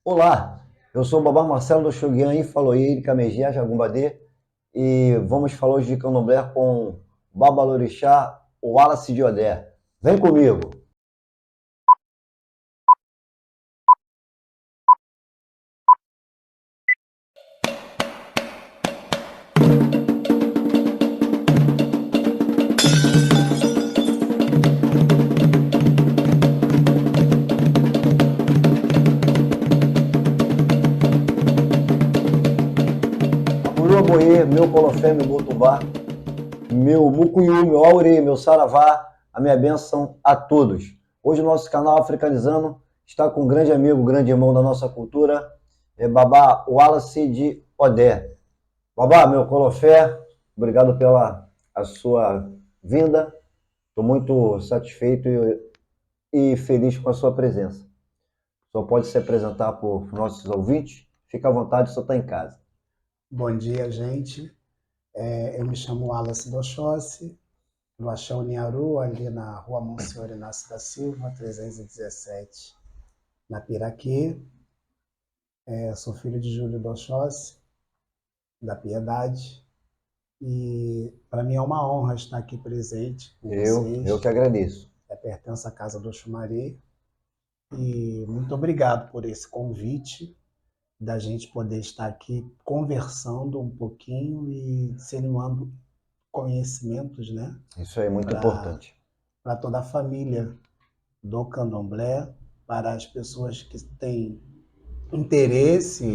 Olá, eu sou o Babá Marcelo do Xoguian e falou aí, Camejia, Jagumbadê, e vamos falar hoje de Candomblé com Babalorixá, o Wallace de Odé. Vem comigo! Amuru Aboê, meu Colofé, meu Botubá, meu Mucuyu, meu Aure, meu Saravá, a minha bênção a todos. Hoje o nosso canal Africanizando está com um grande amigo, grande irmão da nossa cultura, Babá Wallace de Odé. Babá, meu Colofé, obrigado pela a sua vinda. Estou muito satisfeito e feliz com a sua presença. Só pode se apresentar para os nossos ouvintes. Fica à vontade, só está em casa. Bom dia, gente. Eu me chamo Wallace Doxossi, no Axé Uniaru, ali na Rua Monsenhor Inácio da Silva, 317, na Piraquê. Sou filho de Júlio Doxossi, da Piedade, e para mim é uma honra estar aqui presente com Eu vocês. que agradeço. Pertence à Casa do Xumaré, e muito obrigado por esse convite, da gente poder estar aqui conversando um pouquinho e disseminando conhecimentos, né, Isso é muito para importante. toda a família do candomblé, para as pessoas que têm interesse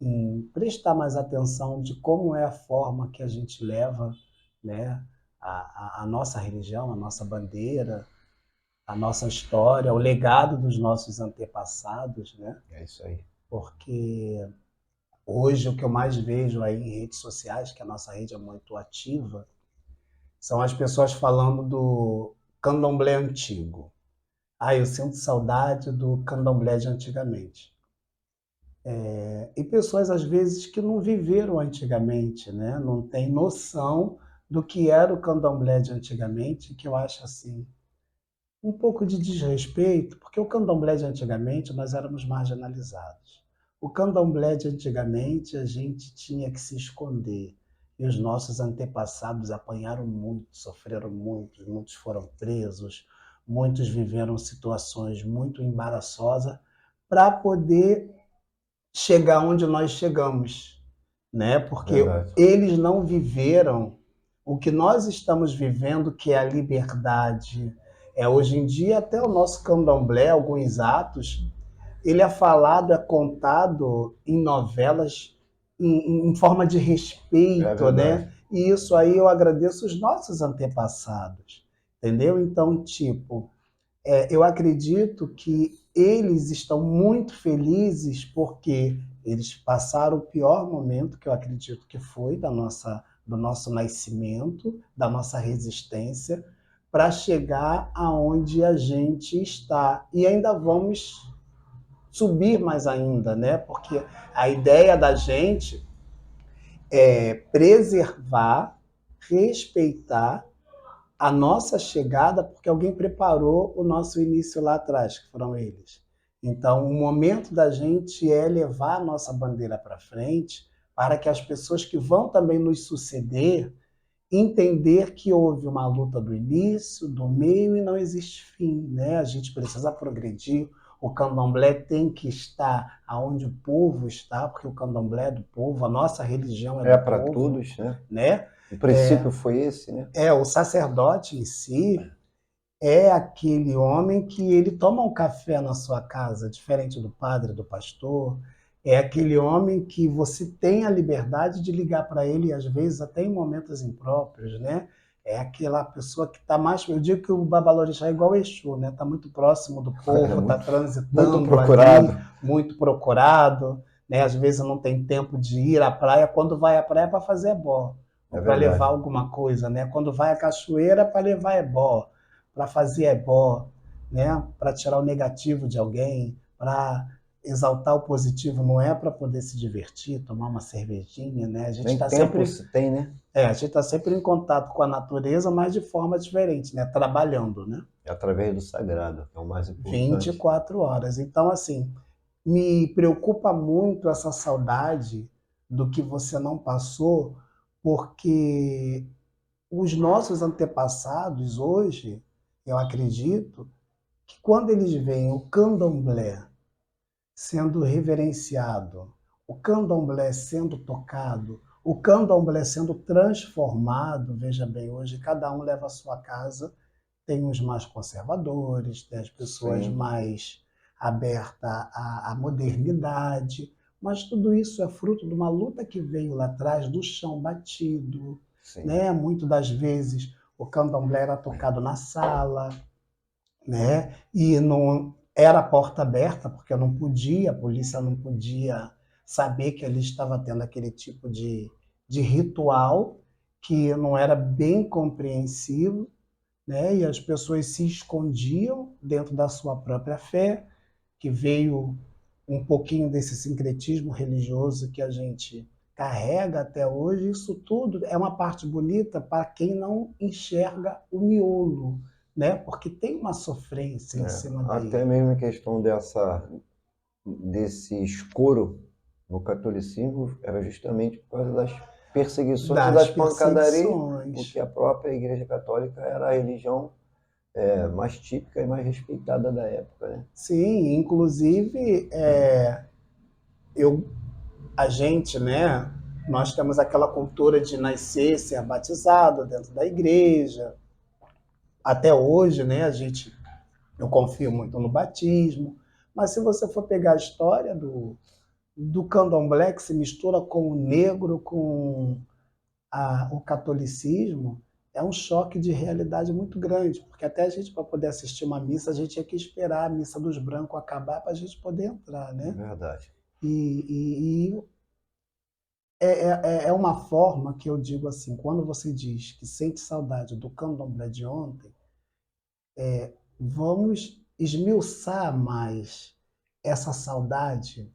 em prestar mais atenção de como é a forma que a gente leva, né, a nossa religião, a nossa bandeira, a nossa história, o legado dos nossos antepassados, né? É isso aí. Porque hoje o que eu mais vejo aí em redes sociais, que a nossa rede é muito ativa, são as pessoas falando do candomblé antigo. Eu sinto saudade do candomblé de antigamente. E pessoas, às vezes, que não viveram antigamente, né? Não têm noção do que era o candomblé de antigamente, que eu acho, assim, um pouco de desrespeito, porque o candomblé de antigamente nós éramos marginalizados. O candomblé de antigamente a gente tinha que se esconder. E os nossos antepassados apanharam muito, sofreram muito, muitos foram presos, muitos viveram situações muito embaraçosas para poder chegar onde nós chegamos, né? Porque Verdade. eles não viveram o que nós estamos vivendo, que é a liberdade. Hoje em dia, até o nosso candomblé, alguns atos, ele é falado, é contado em novelas em forma de É respeito, verdade. né? E isso aí eu agradeço os nossos antepassados, entendeu? Então, tipo, eu acredito que eles estão muito felizes porque eles passaram o pior momento, que eu acredito que foi do nosso nascimento, da nossa resistência, para chegar aonde a gente está. E ainda vamos subir mais ainda, né? Porque a ideia da gente é preservar, respeitar a nossa chegada, porque alguém preparou o nosso início lá atrás, que foram eles. Então, o momento da gente é levar a nossa bandeira para frente, para que as pessoas que vão também nos suceder entender que houve uma luta do início, do meio e não existe fim, né? A gente precisa progredir. O candomblé tem que estar aonde o povo está, porque o candomblé é do povo, a nossa religião é É do para povo, todos, né? né? O princípio foi esse, né? O sacerdote em si é aquele homem que ele toma um café na sua casa, diferente do padre, do pastor. É aquele homem que você tem a liberdade de ligar para ele, às vezes até em momentos impróprios, né? É aquela pessoa que está mais. Eu digo que o Babalorixá é igual o Exu, né? Está muito próximo do É povo, está muito transitando ali, procurado. muito procurado, né? Às vezes não tem tempo de ir à praia. Quando vai à praia é para fazer ebó, ou É para levar verdade. alguma coisa, né? Quando vai à cachoeira é para levar ebó, para fazer ebó, né? Para tirar o negativo de alguém, para exaltar o positivo, não é para poder se divertir, tomar uma cervejinha, né? Nem tempo se tem, né? A gente está sempre em contato com a natureza, mas de forma diferente, né? Trabalhando, né? É através do sagrado, que é o mais vinte e importante. quatro horas. Então, assim, Me preocupa muito essa saudade do que você não passou, porque os nossos antepassados hoje, eu acredito, que quando eles veem o candomblé sendo reverenciado, o candomblé sendo tocado, o candomblé sendo transformado, veja bem, hoje cada um leva a sua casa, tem os mais conservadores, tem as pessoas Sim, mais abertas à modernidade, mas tudo isso é fruto de uma luta que veio lá atrás do chão batido, sim. né? Muitas das vezes o candomblé era tocado na sala, né? E não era a porta aberta, porque não podia, a polícia não podia saber que ali estava tendo aquele tipo de ritual que não era bem compreensivo, né? E as pessoas se escondiam dentro da sua própria fé, que veio um pouquinho desse sincretismo religioso que a gente carrega até hoje. Isso tudo é uma parte bonita para quem não enxerga o miolo, né? Porque tem uma sofrência em cima Até daí. mesmo em questão desse escoro no catolicismo era justamente por causa das perseguições e Das das pancadarias, porque perseguições. a própria Igreja Católica era a religião mais típica e mais respeitada da época, né? Sim, inclusive eu, a gente, né? Nós temos aquela cultura de nascer, ser batizado dentro da igreja. Até hoje, né? Eu confio muito no batismo. Mas se você for pegar a história do candomblé, que se mistura com o negro, com o catolicismo, é um choque de realidade muito grande, porque até a gente, para poder assistir uma missa, a gente tinha que esperar a missa dos brancos acabar para a gente poder entrar, né? Verdade. E é uma forma que eu digo assim, quando você diz que sente saudade do candomblé de ontem, vamos esmiuçar mais essa saudade,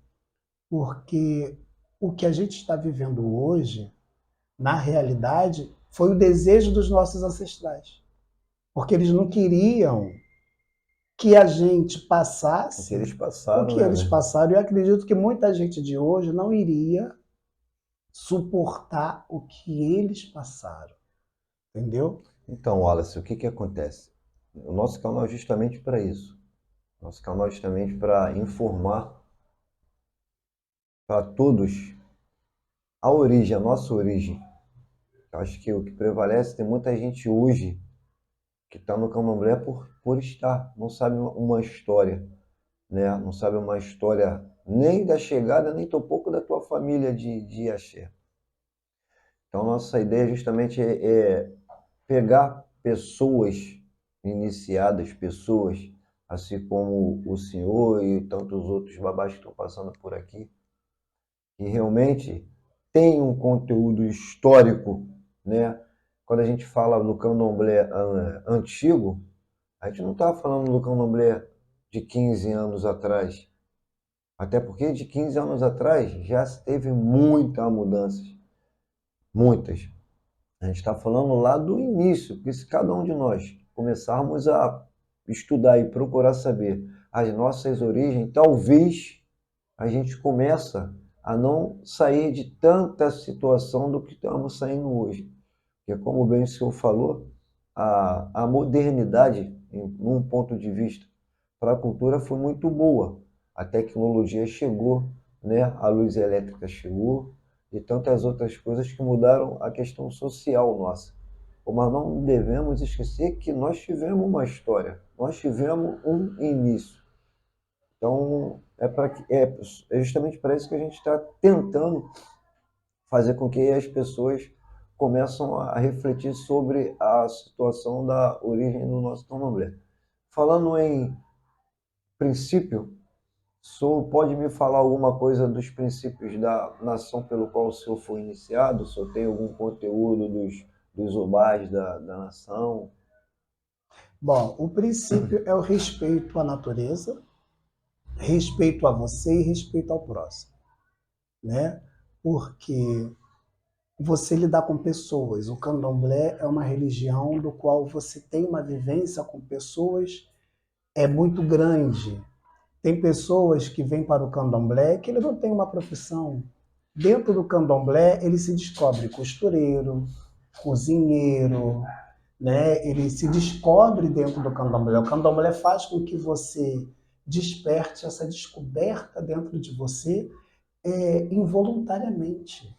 porque o que a gente está vivendo hoje, na realidade, foi o desejo dos nossos ancestrais. Porque eles não queriam que a gente O que eles passasse o passaram, que né, eles velho? passaram. E eu acredito que muita gente de hoje não iria suportar o que eles passaram, entendeu? Então, Wallace, o que que acontece? O nosso canal é justamente para isso. Nosso canal é justamente para informar para todos a origem, a nossa origem. Eu acho que o que prevalece, tem muita gente hoje que está no candomblé por estar, não sabe uma história, né? Não sabe uma história nem da chegada, nem tão pouco da tua família de axé. Então, nossa ideia justamente é pegar pessoas iniciadas, pessoas assim como o senhor e tantos outros babás que estão passando por aqui, que realmente tem um conteúdo histórico, né? Quando a gente fala do candomblé antigo, a gente não está falando do candomblé de 15 anos atrás, até porque de 15 anos atrás já teve muita mudanças, muitas. A gente está falando lá do início, porque se cada um de nós começarmos a estudar e procurar saber as nossas origens, talvez a gente começa a não sair de tanta situação do que estamos saindo hoje. Porque, como bem o senhor falou, a modernidade, num ponto de vista, para a cultura foi muito boa. A tecnologia chegou, né? A luz elétrica chegou e tantas outras coisas que mudaram a questão social nossa. Mas não devemos esquecer que nós tivemos uma história, nós tivemos um início. Então, é justamente para isso que a gente está tentando fazer com que as pessoas começam a refletir sobre a situação da origem do nosso candomblé. Falando em princípio, o senhor pode me falar alguma coisa dos princípios da nação pelo qual o senhor foi iniciado? O senhor tem algum conteúdo dos obás da nação? Bom, o princípio é o respeito à natureza, respeito a você e respeito ao próximo, né? Porque você lidar com pessoas. O candomblé é uma religião do qual você tem uma vivência com pessoas muito grande. Tem pessoas que vêm para o candomblé que ele não tem uma profissão. Dentro do candomblé, ele se descobre costureiro, cozinheiro, né? Ele se descobre dentro do candomblé. O candomblé faz com que você desperte essa descoberta dentro de você involuntariamente.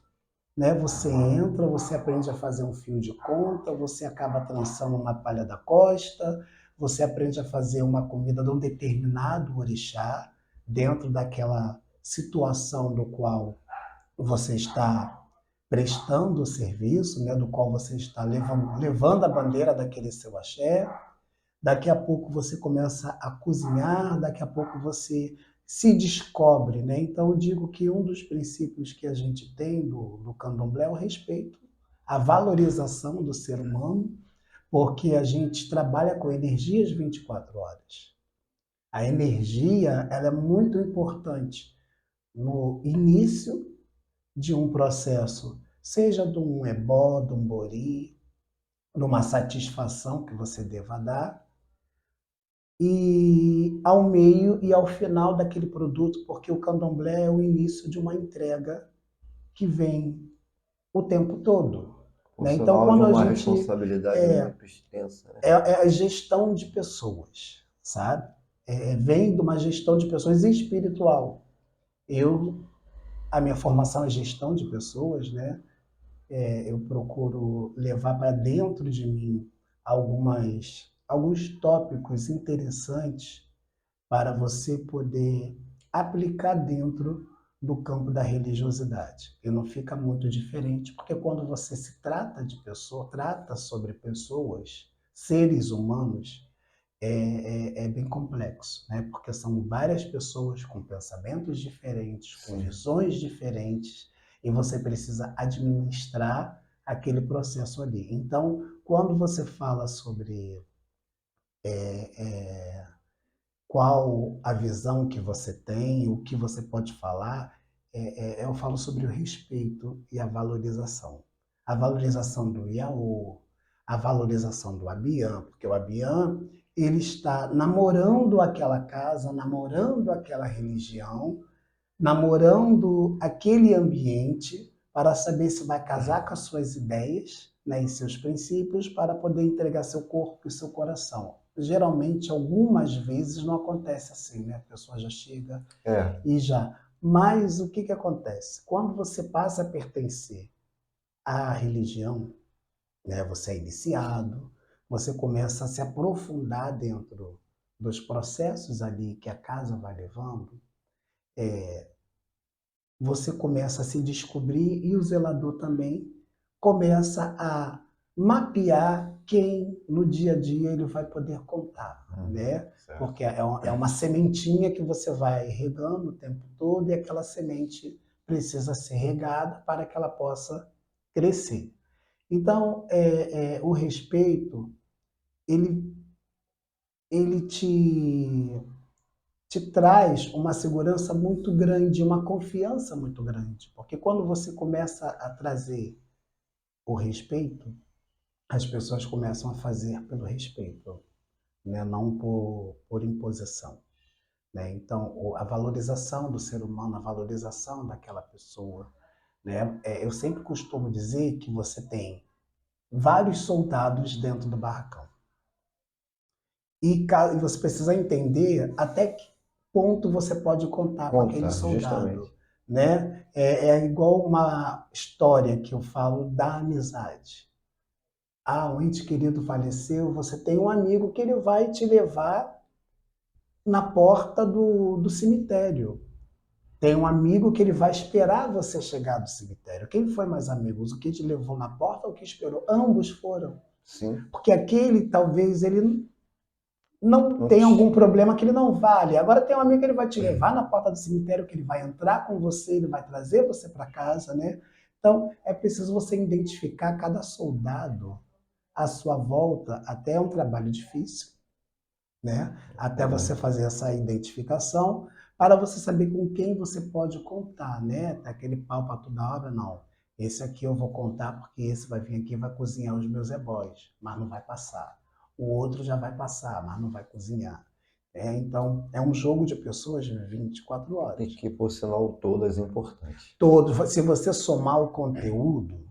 Né? Você entra, você aprende a fazer um fio de conta, você acaba trançando uma palha da costa, você aprende a fazer uma comida de um determinado orixá dentro daquela situação do qual você está prestando o serviço, né, do qual você está levando a bandeira daquele seu axé. Daqui a pouco você começa a cozinhar, daqui a pouco você se descobre, né? Então eu digo que um dos princípios que a gente tem do candomblé é o respeito, a valorização do ser humano, porque a gente trabalha com energias 24 horas. A energia, ela é muito importante no início de um processo, seja de um ebó, de um bori, de uma satisfação que você deva dar, e ao meio e ao final daquele produto, porque o candomblé é o início de uma entrega que vem o tempo todo. O Né? Então, sinal de quando a uma gente responsabilidade muito extensa, né? é a gestão de pessoas, sabe? Vem de uma gestão de pessoas espiritual. Eu, a minha formação é gestão de pessoas, né? Eu procuro levar para dentro de mim alguns tópicos interessantes para você poder aplicar dentro do campo da religiosidade. E não fica muito diferente, porque quando você se trata de pessoa, trata sobre pessoas, seres humanos, é bem complexo, né? Porque são várias pessoas com pensamentos diferentes, com visões diferentes, e você precisa administrar aquele processo ali. Então, quando você fala sobre qual a visão que você tem, o que você pode falar, eu falo sobre o respeito e a valorização. A valorização do Iaô, a valorização do Abian, porque o Abian ele está namorando aquela casa, namorando aquela religião, namorando aquele ambiente para saber se vai casar com as suas ideias, né, e seus princípios para poder entregar seu corpo e seu coração. Geralmente, algumas vezes não acontece assim, né? A pessoa já chega e já. Mas o que acontece? Quando você passa a pertencer à religião, né, você é iniciado, você começa a se aprofundar dentro dos processos ali que a casa vai levando, você começa a se descobrir e o zelador também começa a mapear quem no dia a dia ele vai poder contar, né? Certo. Porque é uma sementinha que você vai regando o tempo todo e aquela semente precisa ser regada para que ela possa crescer. Então, o respeito, ele, ele te traz uma segurança muito grande, uma confiança muito grande. Porque quando você começa a trazer o respeito, as pessoas começam a fazer pelo respeito, né? Não por imposição. Né? Então, a valorização do ser humano, a valorização daquela pessoa. Né? Eu sempre costumo dizer que você tem vários soldados dentro do barracão. E você precisa entender até que ponto você pode contar com aquele soldado. Justamente. Né? É igual uma história que eu falo da amizade. Um ente querido faleceu, você tem um amigo que ele vai te levar na porta do cemitério. Tem um amigo que ele vai esperar você chegar do cemitério. Quem foi mais amigos? O que te levou na porta ou o que esperou? Ambos foram. Sim. Porque aquele, talvez, ele não tem algum problema que ele não vale. Agora tem um amigo que ele vai te levar na porta do cemitério, que ele vai entrar com você, ele vai trazer você para casa, né? Então, é preciso você identificar cada soldado à sua volta, até é um trabalho difícil, né? Até você fazer essa identificação, para você saber com quem você pode contar, né? Aquele pau para toda obra, não. Esse aqui eu vou contar porque esse vai vir aqui e vai cozinhar os meus ebóis, mas não vai passar. O outro já vai passar, mas não vai cozinhar. Então, é um jogo de pessoas de 24 E horas. que, por sinal, todas importantes. Todos, se você somar o conteúdo,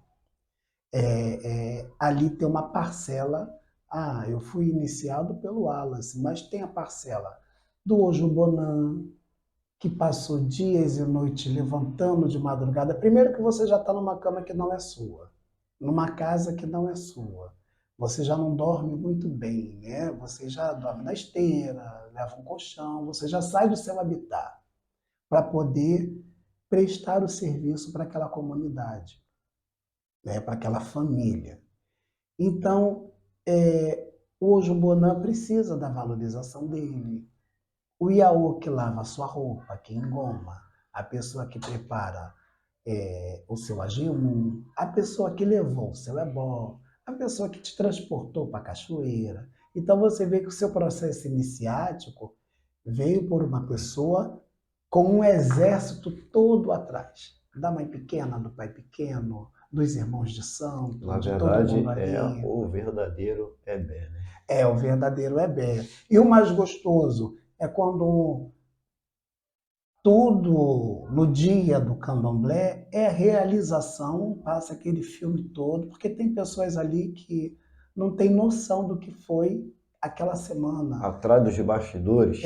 ali tem uma parcela. Ah, eu fui iniciado pelo Wallace, mas tem a parcela do Ojubonan, que passou dias e noites levantando de madrugada. Primeiro que você já está numa cama que não é sua, numa casa que não é sua. Você já não dorme muito bem, né? Você já dorme na esteira, leva um colchão, você já sai do seu habitat para poder prestar o serviço para aquela comunidade, né? Para aquela família. Então, o Ojumbonã precisa da valorização dele. O Iaô que lava a sua roupa, que engoma, a pessoa que prepara o seu agium, a pessoa que levou o seu ebó, a pessoa que te transportou para a cachoeira. Então você vê que o seu processo iniciático veio por uma pessoa com um exército todo atrás. Da mãe pequena, do pai pequeno, dos irmãos de santo, Na de todo mundo verdade, é ali. o verdadeiro Ebé, né? É o verdadeiro Ebé. E o mais gostoso é quando tudo no dia do candomblé é realização, passa aquele filme todo, porque tem pessoas ali que não têm noção do que foi aquela semana. Atrás dos bastidores,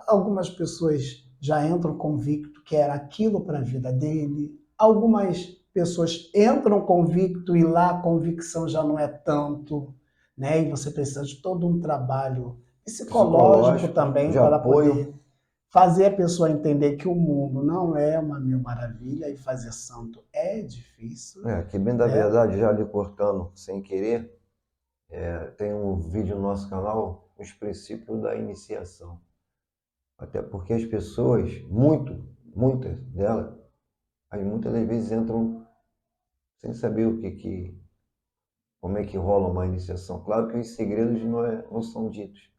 Algumas pessoas já entram convicto que era aquilo para a vida dele, algumas pessoas entram convicto e lá a convicção já não é tanto, né? E você precisa de todo um trabalho psicológico psicológico, também de para apoio. poder fazer a pessoa entender que o mundo não é uma mil maravilha e fazer santo é difícil, Que bem da né? verdade, já lhe cortando sem querer, tem um vídeo no nosso canal, Os Princípios da Iniciação. Até porque as pessoas, muitas delas, muitas das vezes entram sem saber como é que rola uma iniciação. Claro que os segredos não são ditos,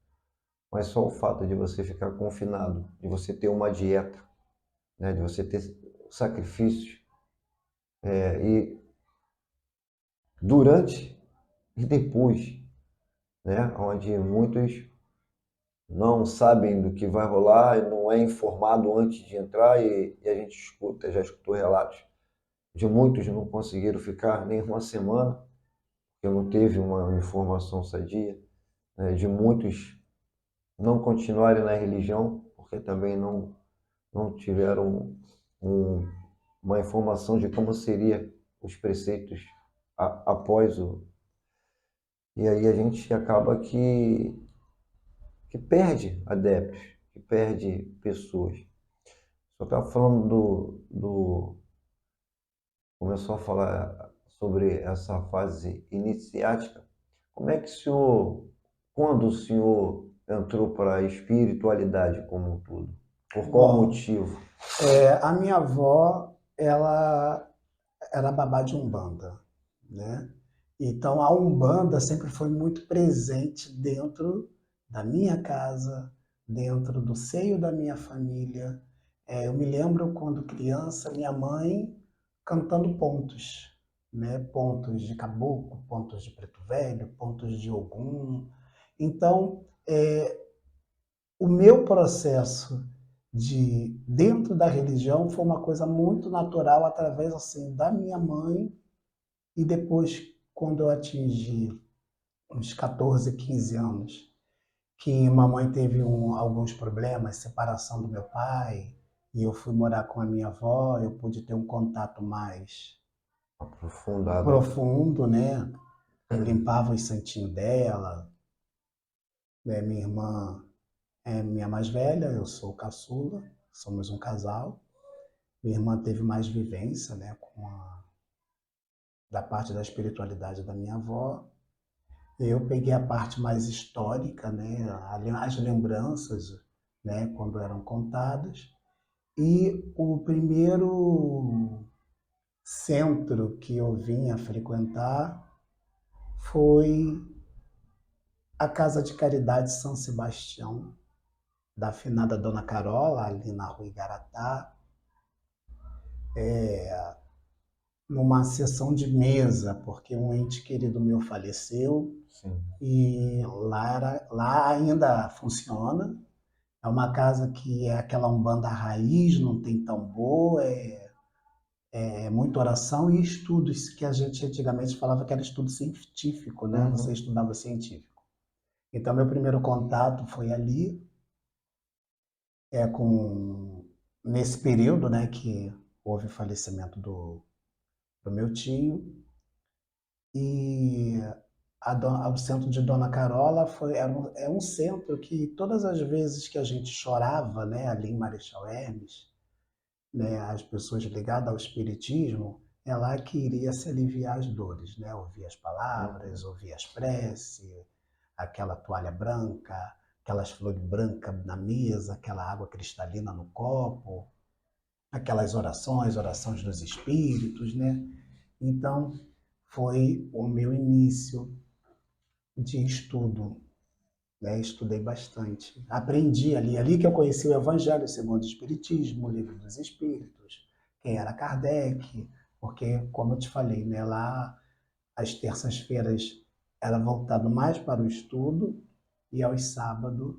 mas só o fato de você ficar confinado, de você ter uma dieta, né, de você ter sacrifícios, e durante e depois, né, onde muitos não sabem do que vai rolar, e não é informado antes de entrar e a gente já escutou relatos de muitos não conseguiram ficar nem uma semana, porque não teve uma informação sadia, né, de muitos não continuarem na religião, porque também não tiveram um, uma informação de como seria os preceitos após o... E aí a gente acaba que perde adeptos, que perde pessoas. Só estava falando começou a falar sobre essa fase iniciática. Como é que o senhor, quando o senhor entrou para a espiritualidade como um todo? Por qual Bom, motivo? a minha avó, ela era babá de Umbanda, né? Então a Umbanda sempre foi muito presente dentro da minha casa, dentro do seio da minha família. Eu me lembro quando criança, minha mãe cantando pontos, né? Pontos de caboclo, pontos de preto velho, pontos de Ogum. Então, o meu processo de dentro da religião foi uma coisa muito natural através assim da minha mãe e depois quando eu atingi uns 14, 15 anos, que mamãe teve alguns problemas, separação do meu pai, e eu fui morar com a minha avó, eu pude ter um contato mais Aprofundado. profundo, né? Limpava os santinhos dela, né? Minha irmã é minha mais velha, eu sou o caçula, somos um casal. Minha irmã teve mais vivência, né, da parte da espiritualidade da minha avó. Eu peguei a parte mais histórica, né, as lembranças, né, quando eram contadas. E o primeiro centro que eu vim a frequentar foi a Casa de Caridade São Sebastião, da finada Dona Carola, ali na Rua Igaratá. numa sessão de mesa, porque um ente querido meu faleceu Sim. e lá ainda funciona. É uma casa que é aquela umbanda raiz, não tem tambor, é muita oração e estudos que a gente antigamente falava que era estudo científico, né? Você Uhum. estudava científico. Então, meu primeiro contato foi ali, nesse período, né, que houve o falecimento do meu tio. E o centro de Dona Carola é um centro que todas as vezes que a gente chorava, né, ali em Marechal Hermes, né, as pessoas ligadas ao espiritismo, é lá que iria se aliviar as dores, né? Ouvir as palavras, Uhum. ouvir as preces, aquela toalha branca, aquelas flores brancas na mesa, aquela água cristalina no copo, aquelas orações dos espíritos, né? Então, foi o meu início de estudo, né? Estudei bastante. Aprendi ali que eu conheci o Evangelho segundo o Espiritismo, o Livro dos Espíritos, quem era Kardec, porque, como eu te falei, né, lá às terças-feiras era voltado mais para o estudo e aos sábados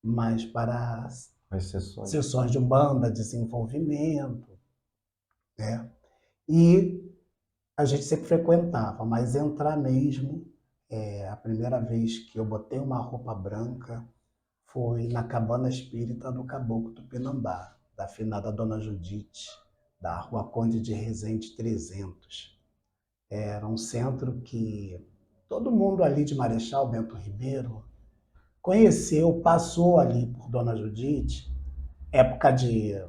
mais para as As sessões. sessões de umbanda, desenvolvimento, né? E a gente sempre frequentava, mas entrar mesmo, a primeira vez que eu botei uma roupa branca foi na cabana espírita do Caboclo Tupinambá, da finada Dona Judite, da Rua Conde de Resende 300. Era um centro que todo mundo ali de Marechal Bento Ribeiro conheceu, passou ali por Dona Judite, época de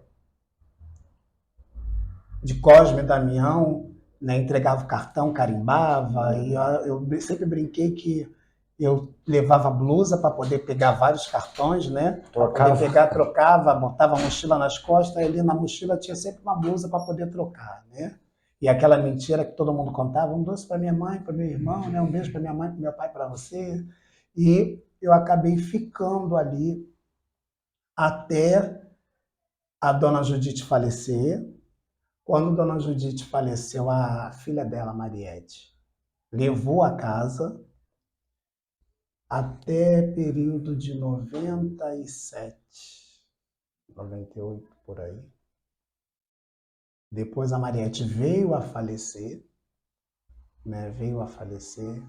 Cosme e Damião, né, entregava o cartão, carimbava, e eu sempre brinquei que eu levava blusa para poder pegar vários cartões, né? Para poder Trocava. pegar, trocava, botava a mochila nas costas, e ali na mochila tinha sempre uma blusa para poder trocar, né? E aquela mentira que todo mundo contava, um doce para minha mãe, para meu irmão, né? Um beijo para minha mãe, para meu pai, para você. E eu acabei ficando ali até a dona Judite falecer. Quando Dona Judite faleceu, a filha dela, Mariette, levou a casa até período de 97, 98 por aí. Depois a Mariette veio a falecer, né? Veio a falecer.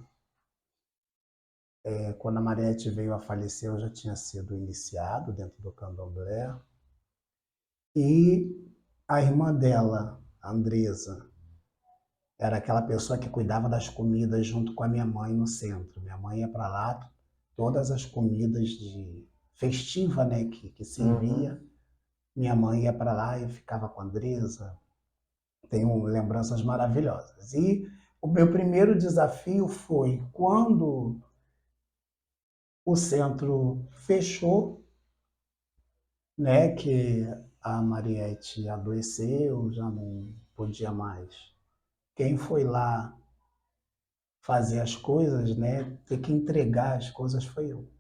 Quando a Mariette veio a falecer, eu já tinha sido iniciado dentro do candomblé. E a irmã dela, a Andresa, era aquela pessoa que cuidava das comidas junto com a minha mãe no centro. Minha mãe ia para lá, todas as comidas de festiva, né, que servia. Uhum. Minha mãe ia para lá e eu ficava com a Andresa. Tenho lembranças maravilhosas. E o meu primeiro desafio foi quando o centro fechou, né, que a Mariette adoeceu, já não podia mais. Quem foi lá fazer as coisas, né, ter que entregar as coisas foi eu,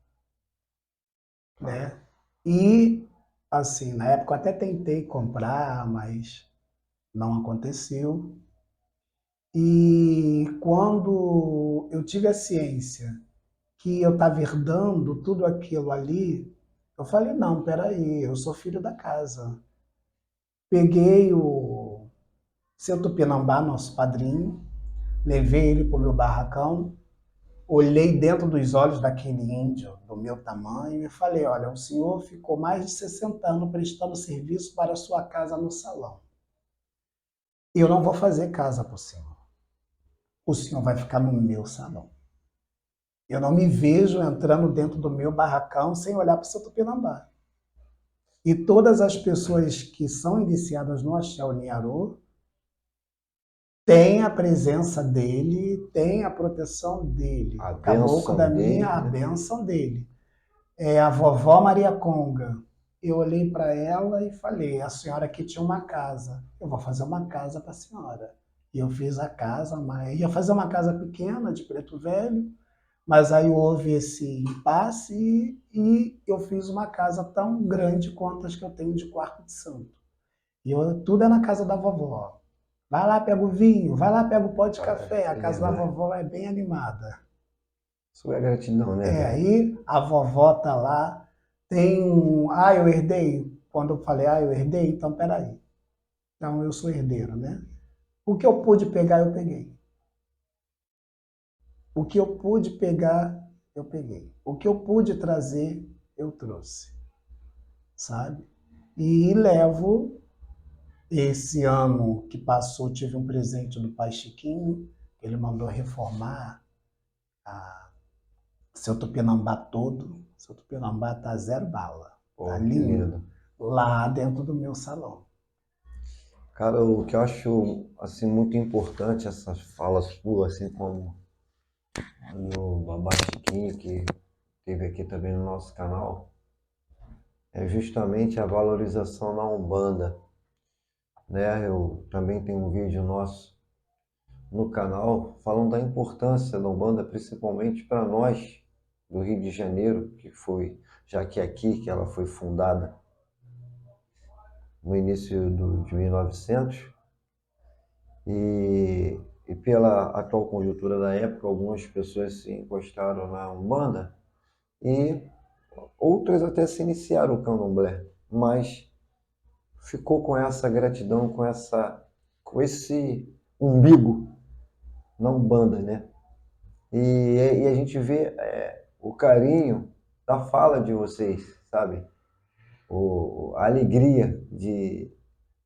né? E assim, na época eu até tentei comprar, mas não aconteceu. E quando eu tive a ciência que eu estava herdando tudo aquilo ali, eu falei, não, peraí, eu sou filho da casa. Peguei o seu Tupinambá, nosso padrinho, levei ele para o meu barracão, olhei dentro dos olhos daquele índio do meu tamanho e falei, olha, o senhor ficou mais de 60 anos prestando serviço para a sua casa no salão. Eu não vou fazer casa para o senhor. O senhor vai ficar no meu salão. Eu não me vejo entrando dentro do meu barracão sem olhar para o seu Tupinambá. E todas as pessoas que são iniciadas no Axé Uniarô têm a presença dele, têm a proteção dele. A O caboclo bênção da minha, a dele. bênção dele. É a vovó Maria Conga. Eu olhei para ela e falei, a senhora aqui tinha uma casa. Eu vou fazer uma casa para a senhora. E eu fiz a casa, mas ia fazer uma casa pequena, de preto velho, mas aí houve esse impasse e eu fiz uma casa tão grande quanto as que eu tenho de quarto de santo. E tudo é na casa da vovó. Vai lá, pega o vinho, vai lá, pega o pó de Ah, café. A é casa da verdade. vovó é bem animada. Isso é gratidão, né, É, velho? aí a vovó tá lá, tem um. Ah, eu herdei. Quando eu falei, ah, eu herdei, então peraí. Então eu sou herdeiro, né? O que eu pude pegar, eu peguei. O que eu pude pegar, eu peguei. O que eu pude trazer, eu trouxe, sabe? E levo. Esse ano que passou, tive um presente do pai Chiquinho. Ele mandou reformar a seu Tupinambá todo. Seu Tupinambá tá zero bala. Tá Pô, que lindo. lindo. Lá dentro do meu salão. Cara, o que eu acho assim muito importante essas falas suas, assim como do Babá Chiquinho, que teve aqui também no nosso canal, é justamente a valorização da Umbanda, né? Eu também tenho um vídeo nosso no canal falando da importância da Umbanda, principalmente para nós do Rio de Janeiro, que foi, já que é aqui que ela foi fundada no início de 1900, e pela atual conjuntura da época, algumas pessoas se encostaram na Umbanda e outras até se iniciaram o candomblé, mas ficou com essa gratidão, com esse umbigo na Umbanda, né? E a gente vê o carinho da fala de vocês, sabe? A alegria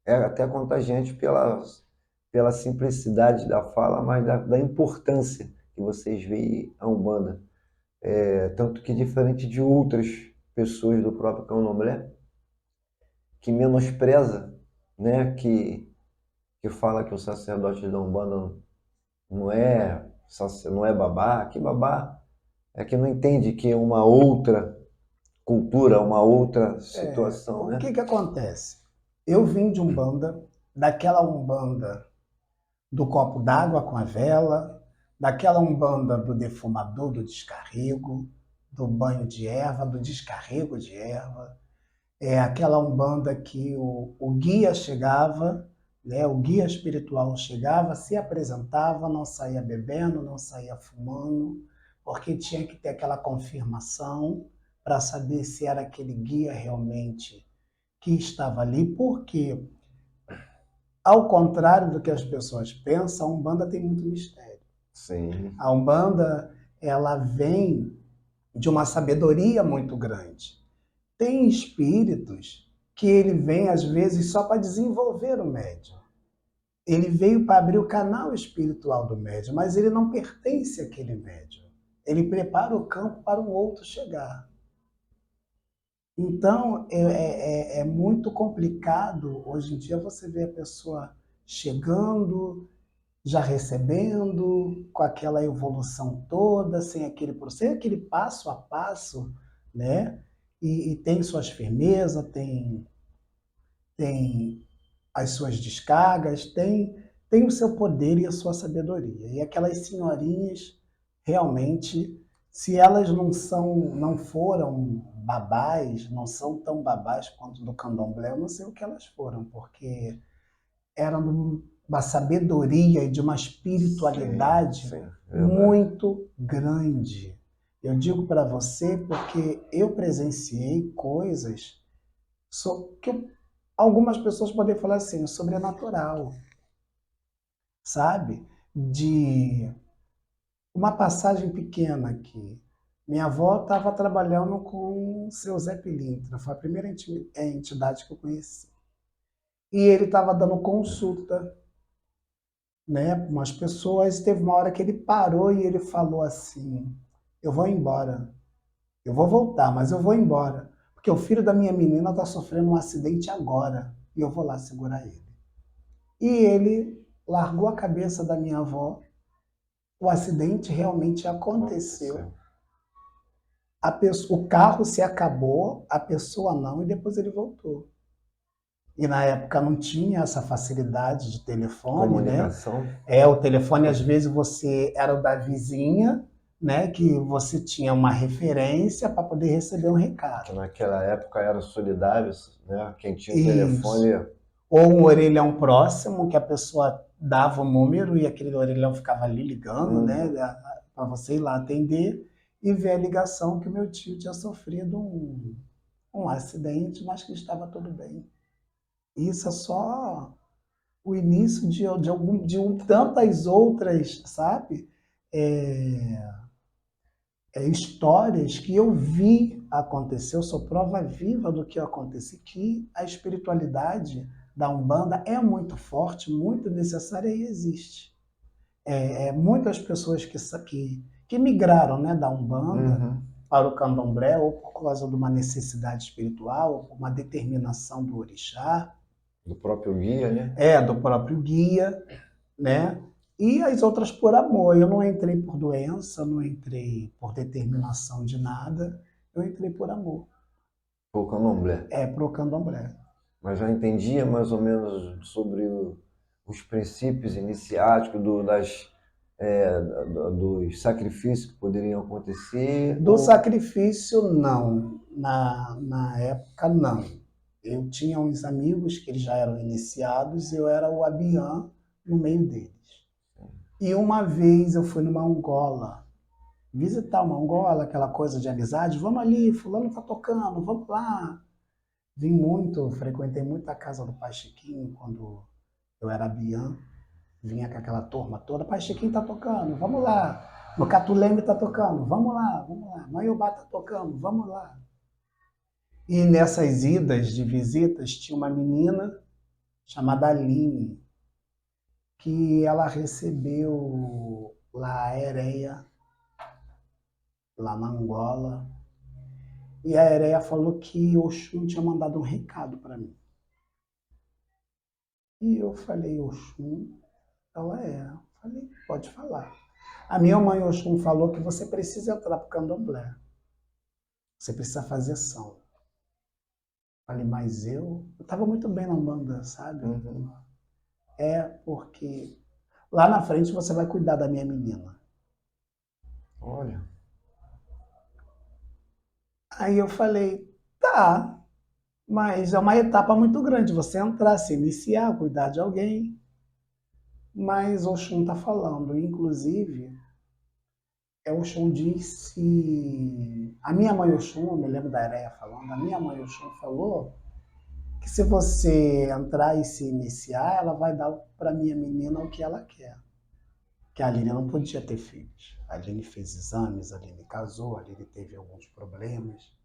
é até contagiante pela simplicidade da fala, mas da importância que vocês veem a Umbanda. Tanto que diferente de outras pessoas do próprio candomblé, que menospreza, né? Que fala que o sacerdote da Umbanda não é babá, que babá é que não entende que é uma outra cultura, uma outra situação, O né? que que acontece? Eu vim de Umbanda, daquela Umbanda do copo d'água com a vela, daquela Umbanda do defumador, do descarrego, do banho de erva, do descarrego de erva. É aquela Umbanda que o guia chegava, né, o guia espiritual chegava, se apresentava, não saía bebendo, não saía fumando, porque tinha que ter aquela confirmação para saber se era aquele guia realmente que estava ali, porque, ao contrário do que as pessoas pensam, a Umbanda tem muito mistério. Sim, A Umbanda, ela vem de uma sabedoria muito grande. Tem espíritos que ele vem, às vezes, só para desenvolver o médium. Ele veio para abrir o canal espiritual do médium, mas ele não pertence àquele médium. Ele prepara o campo para um outro chegar. Então, é muito complicado, hoje em dia, você ver a pessoa chegando, já recebendo, com aquela evolução toda, sem aquele passo a passo, né? E tem suas firmezas, tem as suas descargas, tem o seu poder e a sua sabedoria. E aquelas senhorinhas, realmente, se elas não foram babás, não são tão babás quanto do candomblé, eu não sei o que elas foram, porque eram uma sabedoria e de uma sim, espiritualidade sim, verdade. muito grande. Eu digo para você porque eu presenciei coisas algumas pessoas podem falar assim, sobrenatural, sabe? De uma passagem pequena aqui. Minha avó estava trabalhando com o seu Zé Pilintra, foi a primeira entidade que eu conheci. E ele estava dando consulta, né, para umas pessoas. Teve uma hora que ele parou e ele falou assim: eu vou embora, eu vou voltar, mas eu vou embora, porque o filho da minha menina está sofrendo um acidente agora e eu vou lá segurar ele. E ele largou a cabeça da minha avó. O acidente realmente aconteceu. Aconteceu. O carro se acabou, a pessoa não, e depois ele voltou. E na época não tinha essa facilidade de telefone, né? Comunicação, O telefone às vezes você era o da vizinha, né? Que você tinha uma referência para poder receber um que recado. naquela época eram solidários, né? Quem tinha o Isso. telefone, Ou um orelhão próximo, que a pessoa dava o número e aquele orelhão ficava ali ligando, né, Uhum. para você ir lá atender e ver a ligação que o meu tio tinha sofrido um acidente, mas que estava tudo bem. Isso é só o início tantas outras, sabe? É, histórias que eu vi acontecer, eu sou prova viva do que aconteceu, que a espiritualidade da Umbanda é muito forte, muito necessária e existe. Muitas pessoas que migraram, né, da Umbanda Uhum. para o Candomblé, ou por causa de uma necessidade espiritual, ou por uma determinação do orixá, Do próprio guia, né? do próprio guia, né? E as outras por amor. Eu não entrei por doença, não entrei por determinação de nada, eu entrei por amor. O candomblé. Pro candomblé. Mas já entendia mais ou menos sobre os princípios iniciáticos dos sacrifícios que poderiam acontecer? Do Ou... sacrifício, não. Na época, não. Eu tinha uns amigos que eles já eram iniciados, eu era o Abiã no meio deles. E uma vez eu fui numa Angola, visitar uma Angola, aquela coisa de amizade, vamos ali, fulano tá tocando, vamos lá. Vim muito, frequentei muito a casa do Pai Chiquinho quando eu era Abiã, vinha com aquela turma toda, Pai Chiquinho tá tocando, vamos lá. No Catuleme tá tocando, vamos lá, vamos lá. Maiobá tá tocando, vamos lá. E nessas idas de visitas tinha uma menina chamada Aline, que ela recebeu lá a Ereia, lá na Angola. E a Ereia falou que Oxum tinha mandado um recado para mim. E eu falei, Oxum? Ela é. Eu falei, pode falar. A minha mãe Oxum falou que você precisa entrar para o candomblé. Você precisa fazer ação. Falei, mas eu estava muito bem na Umbanda, sabe? Uhum. Porque lá na frente você vai cuidar da minha menina. Olha, Aí eu falei, tá, mas é uma etapa muito grande você entrar, se iniciar, cuidar de alguém. Mas Oxum está falando, inclusive, Oxum disse. A minha mãe Oxum, eu me lembro da Areia falando, a minha mãe Oxum falou que se você entrar e se iniciar, ela vai dar para minha menina o que ela quer. Que a Aline não podia ter filhos. A Aline fez exames, a Aline casou, a Aline teve alguns problemas.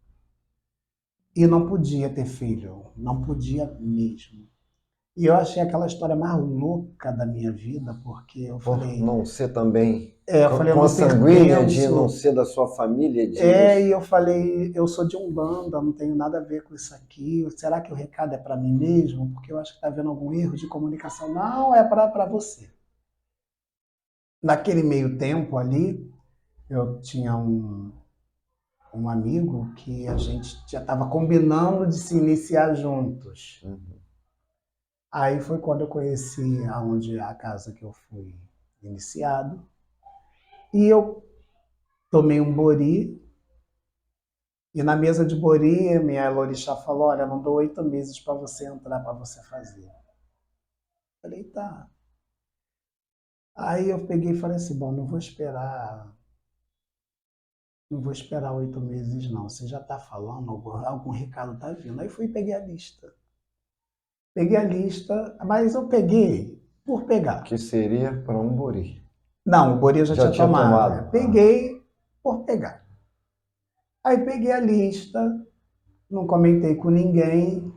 E não podia ter filho, não podia mesmo. E eu achei aquela história mais louca da minha vida, porque eu por falei, não ser também eu não consanguínea, de não pertenço. ser da sua família, de... E eu falei, eu sou de Umbanda, não tenho nada a ver com isso aqui. Será que o recado é para mim mesmo? Porque eu acho que está havendo algum erro de comunicação. Não, é para você. Naquele meio tempo ali, eu tinha um amigo que a gente já estava combinando de se iniciar juntos. Uhum. Aí foi quando eu conheci a casa que eu fui iniciado. E eu tomei um bori. E na mesa de bori, minha Lorixá falou, olha, não dou 8 meses para você entrar, para você fazer. Falei, tá. Aí eu peguei e falei assim, bom, não vou esperar 8 meses não. Você já está falando, algum recado está vindo. Aí fui e peguei a lista. Peguei a lista, mas eu peguei por pegar. Que seria para um bori. Não, o bori eu já Já tinha tinha tomado. tomado. Peguei por pegar. Aí peguei a lista, não comentei com ninguém.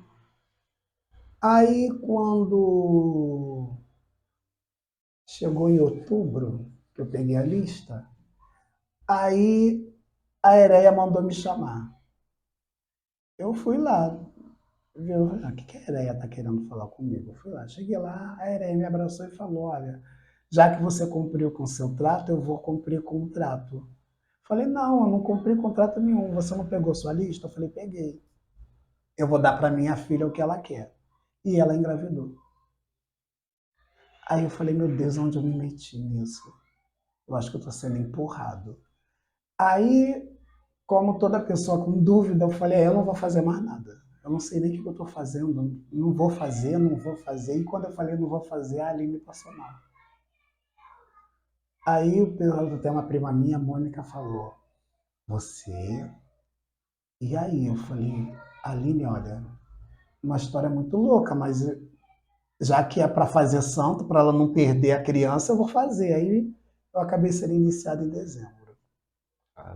Aí quando chegou em outubro, que eu peguei a lista, aí a Ereia mandou me chamar. Eu fui lá, viu? O que a Ereia está querendo falar comigo? Eu fui lá, cheguei lá, a Ereia me abraçou e falou, olha, já que você cumpriu com o seu trato, eu vou cumprir com o trato. Falei, não, eu não cumpri contrato nenhum, você não pegou sua lista? Eu falei, peguei. Eu vou dar para minha filha o que ela quer. E ela engravidou. Aí eu falei, meu Deus, onde eu me meti nisso? Eu acho que eu estou sendo empurrado. Aí, como toda pessoa com dúvida, eu falei, eu não vou fazer mais nada. eu não sei nem o que eu estou fazendo, não vou fazer, não vou fazer. E quando eu falei não vou fazer, a Aline passou mal. Aí tem uma prima minha, a Mônica, falou, você? E aí eu falei, Aline, olha, uma história muito louca, mas já que é para fazer santo, para ela não perder a criança, eu vou fazer. Aí eu acabei sendo iniciado em dezembro.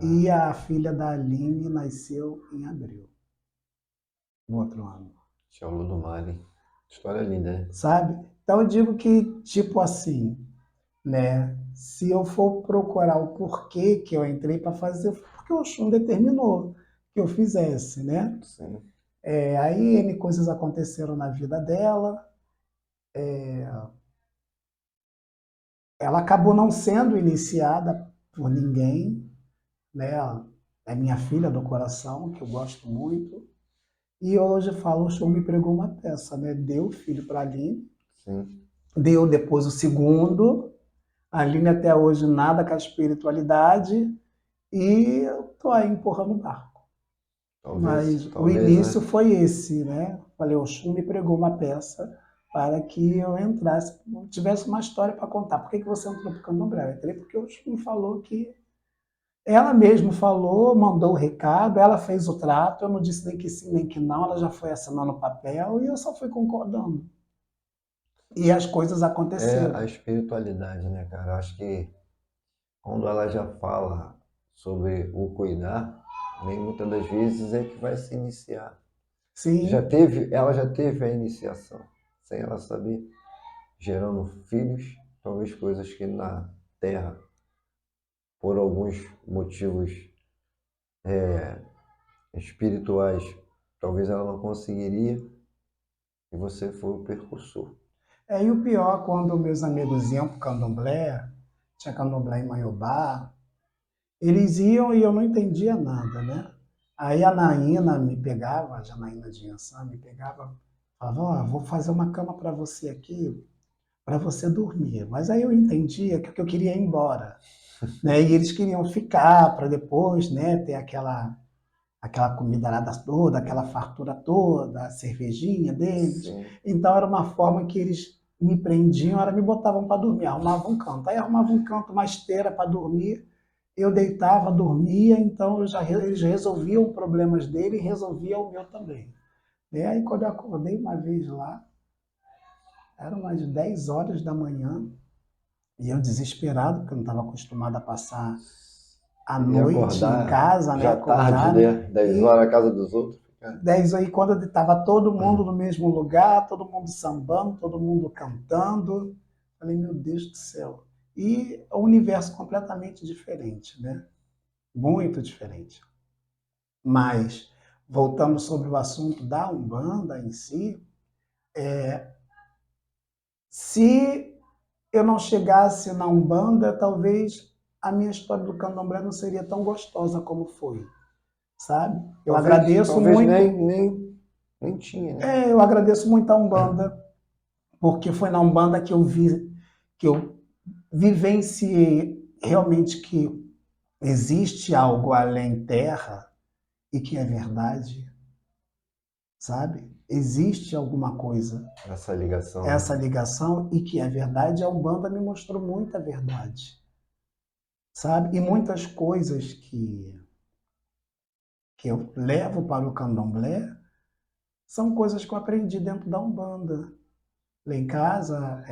E a filha da Aline nasceu em abril, no outro ano. Tchau, do Mar, hein? História linda, né? Sabe? Então eu digo que, tipo assim, né? Se eu for procurar o porquê que eu entrei para fazer, foi porque o Oxum determinou que eu fizesse, né? Sim. Aí N coisas aconteceram na vida dela, ela acabou não sendo iniciada por ninguém, né? Ela é minha filha do coração, que eu gosto muito. E hoje eu falo, o Oxum me pregou uma peça, né? Deu o filho para a Aline, Sim. deu depois o segundo, a Aline até hoje nada com a espiritualidade, e eu tô aí empurrando o barco. Mas o Talvez, início né? foi esse, né? Falei, Oxum me pregou uma peça para que eu entrasse, tivesse uma história para contar. Por que você entrou para o Candomblé? Eu entrei porque o Oxum me falou que... Ela mesma falou, mandou o recado, ela fez o trato, eu não disse nem que sim, nem que não, ela já foi assinando o papel e eu só fui concordando. E as coisas É a aconteceram. espiritualidade, né, cara? Eu acho que quando ela já fala sobre o cuidar, nem muitas das vezes é que vai se iniciar. Sim, Ela já teve a iniciação, sem ela saber, gerando filhos, talvez coisas que na Terra, por alguns motivos espirituais, talvez ela não conseguiria, e você foi o percursor. e o pior, quando meus amigos iam para o Candomblé, tinha Candomblé em Maiobá, eles iam e eu não entendia nada, né? Aí a Naína me pegava, a Janaína de Inhaçã me pegava, falava, ó, vou fazer uma cama para você aqui, para você dormir. Mas aí eu entendia que eu queria ir embora, né? E eles queriam ficar para depois, né, ter aquela comida toda, aquela fartura toda, a cervejinha deles. Sim. Então era uma forma que eles me prendiam, era me botavam para dormir, arrumavam um canto. Aí arrumavam um canto, uma esteira para dormir, eu deitava, dormia, então eles resolviam problemas dele e resolvia o meu também. E aí quando eu acordei uma vez lá, eram umas 10 horas da manhã, e eu desesperado, porque eu não estava acostumado a passar a E noite em acordar casa, né, já tarde, acordado, né? 10 e horas na casa dos outros. 10 aí, quando estava todo mundo no mesmo lugar, todo mundo sambando, todo mundo cantando. Falei, meu Deus do céu. E um universo completamente diferente, né? Muito diferente. Mas, voltando sobre o assunto da Umbanda em si, se eu não chegasse na Umbanda, talvez a minha história do Candomblé não seria tão gostosa como foi, sabe? Eu agradeço Talvez muito, nem tinha, né? eu agradeço muito a Umbanda, porque foi na Umbanda que eu vi, que eu vivenciei realmente que existe algo além terra e que é verdade, sabe? Existe alguma coisa, Essa ligação, né? essa ligação e que é verdade. A Umbanda me mostrou muita verdade, sabe? E muitas coisas que eu levo para o Candomblé são coisas que eu aprendi dentro da Umbanda. Lá em casa,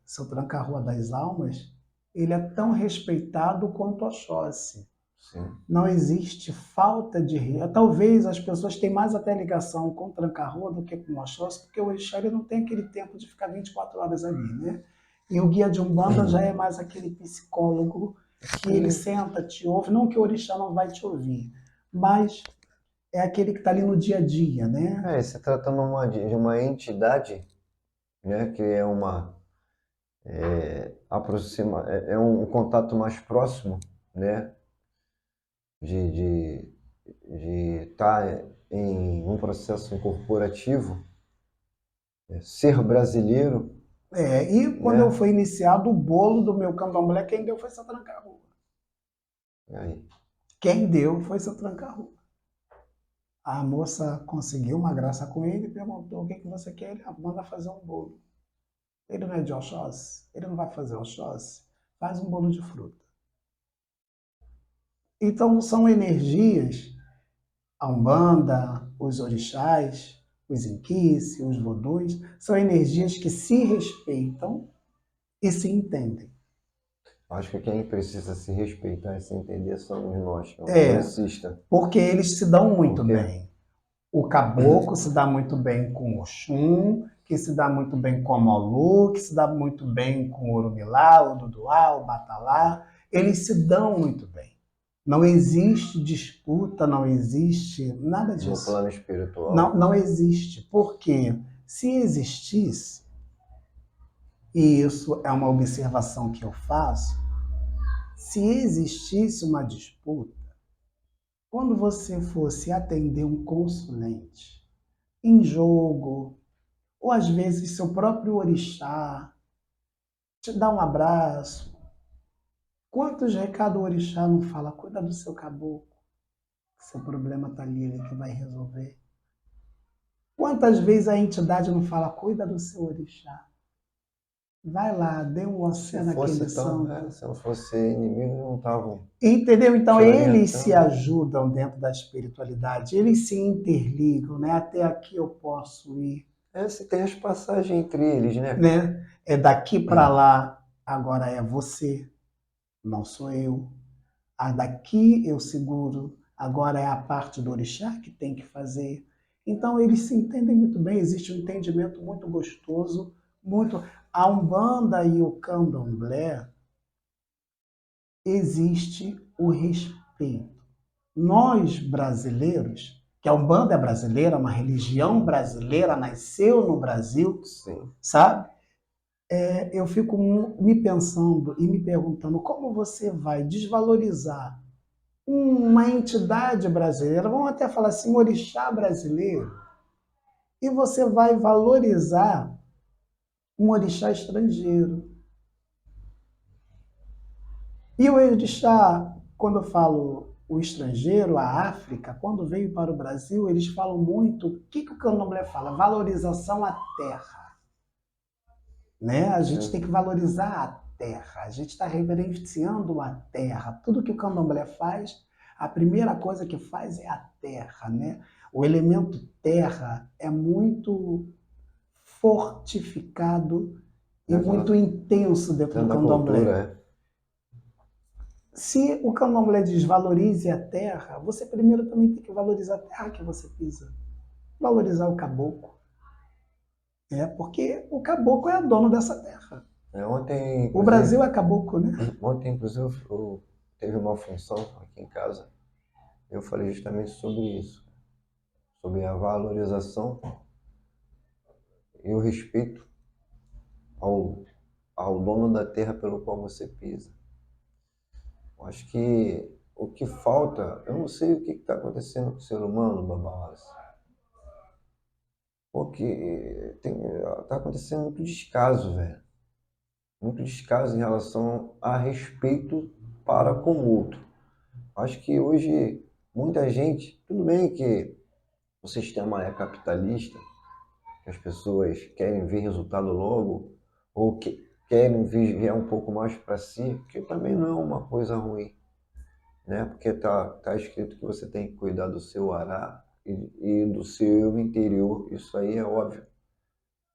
seu Tranca-Rua das Almas, ele é tão respeitado quanto Oxóssi. Sim. Não existe falta de... Talvez as pessoas tenham mais até ligação com o Tranca-Rua do que com o Oxóssi, porque o Orixá ele não tem aquele tempo de ficar 24 horas ali, né? E o guia de Umbanda já é mais aquele psicólogo que ele senta, te ouve, não que o Orixá não vai te ouvir, mas é aquele que está ali no dia a dia, né? Se tratando de uma entidade, né, que é é um contato mais próximo, né, de estar em um processo incorporativo, ser brasileiro, E quando eu né, fui iniciado, o bolo do meu candomblé, quem deu foi seu Tranca-Rua. aí, Quem deu foi seu Tranca-Rua. A moça conseguiu uma graça com ele e perguntou: o que que você quer? Ele manda fazer um bolo. Ele não é de Oxóssi? Ele não vai fazer Oxóssi? Faz um bolo de fruta. Então, são energias, a Umbanda, os orixás, os inquices, os vodus, são energias que se respeitam e se entendem. Acho que quem precisa se respeitar e se entender somos nós, que é um É, kardecista. porque eles se dão muito Porque bem. O caboclo se dá muito bem com o Oxum, que se dá muito bem com o Molu, que se dá muito bem com o Orumilá, o Duduá, o Batalá. Eles se dão muito bem. Não existe disputa, não existe nada no disso. plano espiritual, Não, não existe. Porque se existisse, e isso é uma observação que eu faço, se existisse uma disputa, quando você fosse atender um consulente em jogo, ou às vezes seu próprio orixá, te dá um abraço. Quantos recados o orixá não fala? Cuida do seu caboclo, que seu problema está ali, ele que vai resolver. Quantas vezes a entidade não fala? Cuida do seu orixá. Vai lá, dê um se oceano naquele fosse tão, santo. se não fosse inimigo, não estavam Entendeu? Então te eles se orientando. ajudam dentro da espiritualidade, eles se interligam, né? Até aqui eu posso ir, Se tem as passagens entre eles, né? né? É daqui para lá, agora é você, não sou eu. A daqui eu seguro, agora é a parte do orixá que tem que fazer. Então eles se entendem muito bem, existe um entendimento muito gostoso, muito. A Umbanda e o Candomblé existe o respeito. Nós brasileiros, que a Umbanda é brasileira, uma religião brasileira, nasceu no Brasil, Sim. sabe? Eu fico me pensando e me perguntando como você vai desvalorizar uma entidade brasileira, vamos até falar assim, um orixá brasileiro, e você vai valorizar um orixá estrangeiro. E o orixá, quando eu falo o estrangeiro, a África, quando veio para o Brasil, eles falam muito, o que o candomblé fala? Valorização à terra. Né? A gente Sim. tem que valorizar a terra, a gente está reverenciando a terra. Tudo que o candomblé faz, a primeira coisa que faz é a terra. Né? O elemento terra é muito fortificado e muito intenso dentro do Dentro da cultura, candomblé. Se o candomblé desvalorize a terra, você primeiro também tem que valorizar a terra que você pisa. Valorizar o caboclo. Porque o caboclo é dono dessa terra. Ontem, O Brasil inclusive, é caboclo, né? teve uma função aqui em casa. Eu falei justamente sobre isso, sobre a valorização e o respeito ao, ao dono da terra pelo qual você pisa. Eu acho que o que falta, eu não sei o que está acontecendo com o ser humano, Babalas, porque tá acontecendo muito descaso, velho. Muito descaso em relação a respeito para com o outro. Acho que hoje muita gente, tudo bem que o sistema é capitalista, que as pessoas querem ver resultado logo, ou que querem viver um pouco mais para si, que também não é uma coisa ruim, né? Porque tá escrito que você tem que cuidar do seu ará e do seu interior, isso aí é óbvio.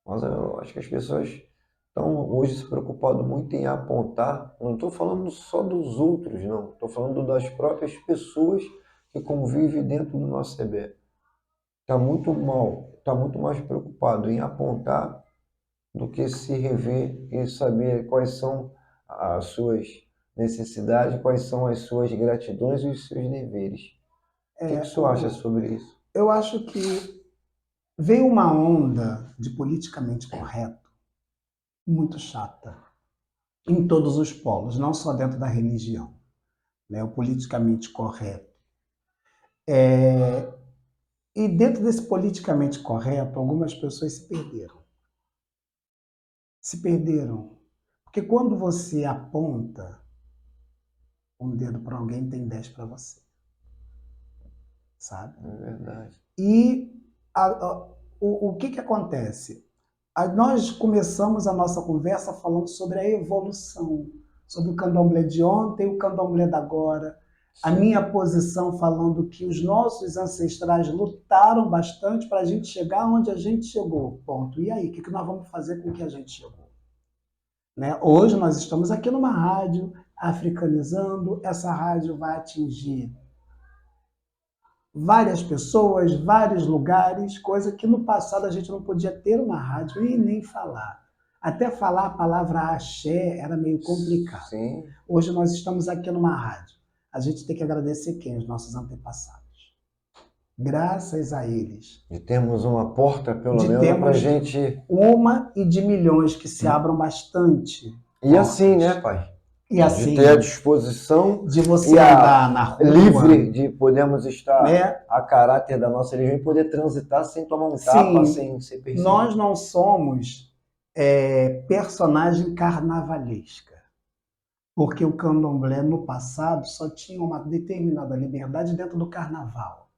Mas eu acho que as pessoas estão hoje se preocupando muito em apontar, não estou falando só dos outros, não, estou falando das próprias pessoas que convivem dentro do nosso CB. Está muito mal, está muito mais preocupado em apontar do que se rever e saber quais são as suas necessidades, quais são as suas gratidões e os seus deveres. O que você acha sobre isso? Eu acho que veio uma onda de politicamente correto muito chata em todos os polos, não só dentro da religião. Né? O politicamente correto. E dentro desse politicamente correto, algumas pessoas se perderam. Se perderam. Porque quando você aponta um dedo para alguém, tem 10 para você. sabe? É verdade. E o que acontece? Nós começamos a nossa conversa falando sobre a evolução, sobre o candomblé de ontem e o candomblé da agora. A Sim. minha posição falando que os nossos ancestrais lutaram bastante para a gente chegar onde a gente chegou. Ponto. E aí, o que nós vamos fazer com o que a gente chegou? Né? Hoje nós estamos aqui numa rádio africanizando. Essa rádio vai atingir várias pessoas, vários lugares, coisa que no passado a gente não podia ter uma rádio e nem falar. Até falar a palavra axé era meio complicado. Sim. Hoje nós estamos aqui numa rádio. A gente tem que agradecer quem? Os nossos antepassados. Graças a eles. E temos uma porta, pelo De menos, para a temos gente. uma e de milhões que se abram bastante. E assim, né, pai? E assim, de ter a disposição de você e andar na rua, livre de podermos estar, né? a caráter da nossa religião e poder transitar sem tomar um Sim, tapa, sem ser perseguido. nós não somos personagem carnavalesca, porque o candomblé no passado só tinha uma determinada liberdade dentro do carnaval,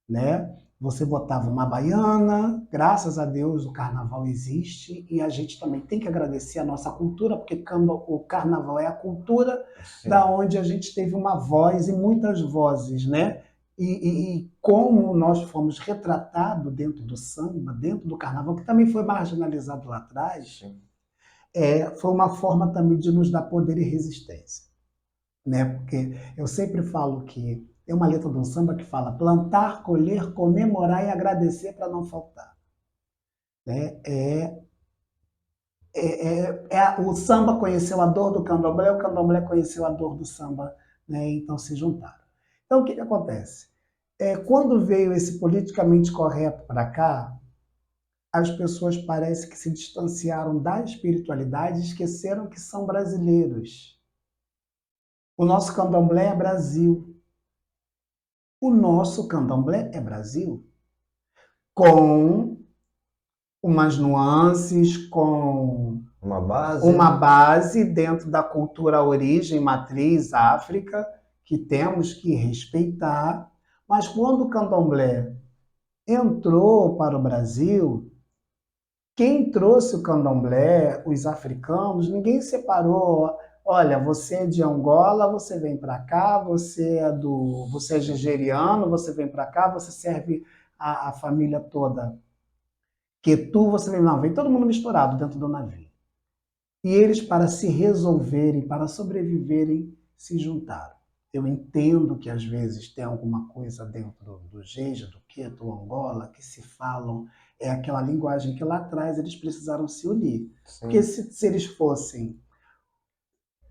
né? Você botava uma baiana, graças a Deus o carnaval existe e a gente também tem que agradecer a nossa cultura, porque o carnaval é a cultura Sim. da onde a gente teve uma voz e muitas vozes, né? E como nós fomos retratados dentro do samba, dentro do carnaval, que também foi marginalizado lá atrás, foi uma forma também de nos dar poder e resistência, né? Porque eu sempre falo que é uma letra de um samba que fala plantar, colher, comemorar e agradecer para não faltar. Né? O samba conheceu a dor do candomblé, o candomblé conheceu a dor do samba, né? Então se juntaram. Então o que acontece? Quando veio esse politicamente correto para cá, as pessoas parecem que se distanciaram da espiritualidade e esqueceram que são brasileiros. O nosso candomblé é Brasil. O nosso candomblé é Brasil, com umas nuances, com uma base dentro da cultura origem, matriz, África, que temos que respeitar. Mas quando o candomblé entrou para o Brasil, quem trouxe o candomblé, os africanos, ninguém separou. Olha, você é de Angola, você vem para cá, você é nigeriano, você vem para cá, você serve a família toda. Quetu, você vem, não, vem todo mundo misturado dentro do navio. E eles, para se resolverem, para sobreviverem, se juntaram. Eu entendo que às vezes tem alguma coisa dentro do Jeje, do Quetu, do Angola, que se falam, é aquela linguagem que lá atrás eles precisaram se unir. Sim. Porque se eles fossem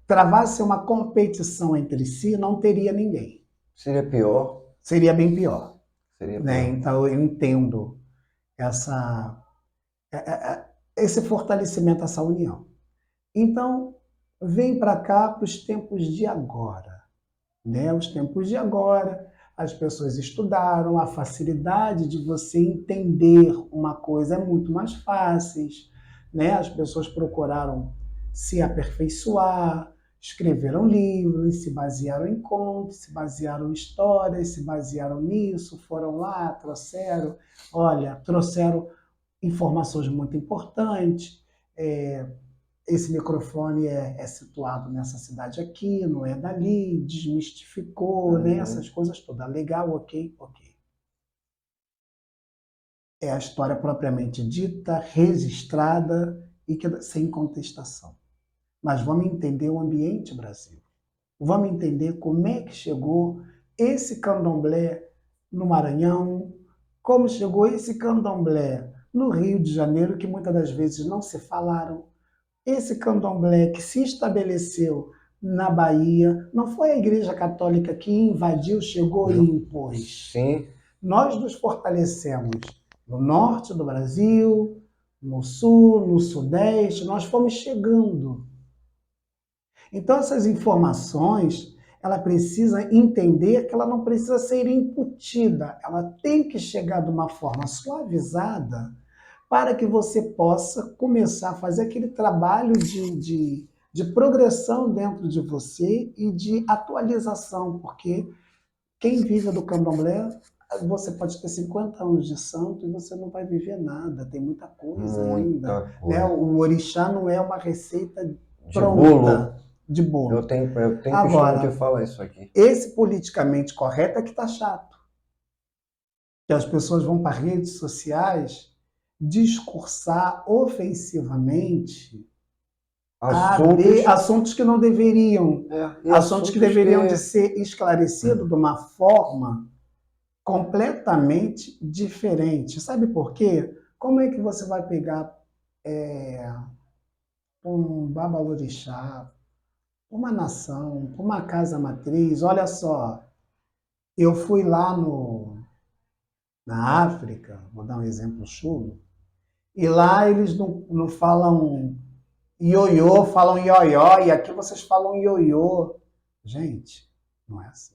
travassem uma competição entre si, não teria ninguém. Seria pior. Seria bem pior. Seria né? pior. Então eu entendo esse fortalecimento, essa união. Então, vem para cá para os tempos de agora. Né? Os tempos de agora, as pessoas estudaram, a facilidade de você entender uma coisa é muito mais fácil. Né? As pessoas procuraram se aperfeiçoar, escreveram livros, se basearam em contos, se basearam em histórias, se basearam nisso, foram lá, trouxeram informações muito importantes. Esse microfone é situado nessa cidade aqui, não é dali, desmistificou, né? Essas coisas todas. Legal, ok. É a história propriamente dita, registrada e sem contestação. Mas vamos entender o ambiente Brasil. Vamos entender como é que chegou esse candomblé no Maranhão, como chegou esse candomblé no Rio de Janeiro, que muitas das vezes não se falaram. Esse candomblé que se estabeleceu na Bahia, não foi a Igreja Católica que invadiu, chegou e impôs. Sim. Nós nos fortalecemos no norte do Brasil, no sul, no sudeste, nós fomos chegando. Então, essas informações, ela precisa entender que ela não precisa ser incutida, ela tem que chegar de uma forma suavizada para que você possa começar a fazer aquele trabalho de progressão dentro de você e de atualização, porque quem vive do candomblé Você pode ter 50 anos de santo e você não vai viver nada, tem muita coisa ainda. Muita Né? coisa. O orixá não é uma receita De bolo, pronta de bolo. eu tenho costume de Agora, falar isso aqui. esse politicamente correto é que está chato. Que as pessoas vão para redes sociais discursar ofensivamente Assuntos, assuntos que não deveriam, e assuntos que assuntos deveriam de que ser esclarecidos de uma forma completamente diferente. Sabe por quê? Como é que você vai pegar um babalorixá, uma nação, uma casa matriz? Olha só, eu fui lá na África, vou dar um exemplo chulo, e lá eles não falam ioiô, falam ioió, e aqui vocês falam ioiô. Gente, não é assim.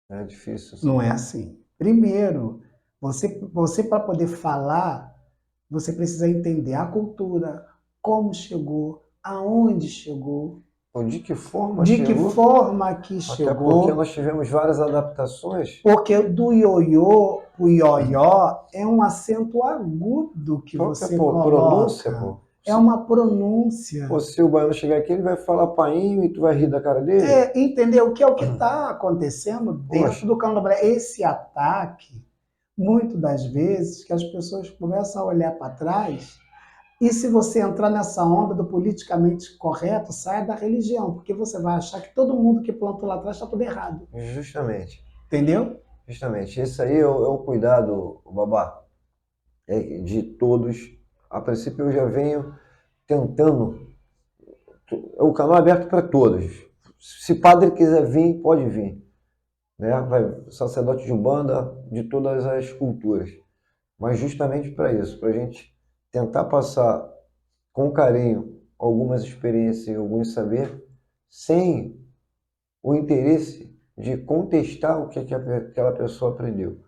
é difícil. Não é assim. Primeiro, você para poder falar, você precisa entender a cultura, como chegou, aonde chegou, Ou de que forma de que chegou? forma que Até porque chegou, nós tivemos várias adaptações. porque do ioiô o ioió é um acento agudo que Própria você pronúncia, coloca. pô. É uma pronúncia. Se o baiano chegar aqui, ele vai falar painho e tu vai rir da cara dele? Entendeu? Que é o que está acontecendo dentro Poxa, do candomblé. Esse ataque, muitas das vezes, que as pessoas começam a olhar para trás, e se você entrar nessa onda do politicamente correto, saia da religião, porque você vai achar que todo mundo que plantou lá atrás está tudo errado. justamente. Entendeu? Justamente. Esse aí é o cuidado, o babá, de todos. A princípio eu já venho tentando. O canal é aberto para todos. Se padre quiser vir, pode vir. Né? Vai sacerdote de Umbanda, de todas as culturas. Mas justamente para isso, para a gente tentar passar com carinho algumas experiências e alguns saber, sem o interesse de contestar o que aquela pessoa aprendeu,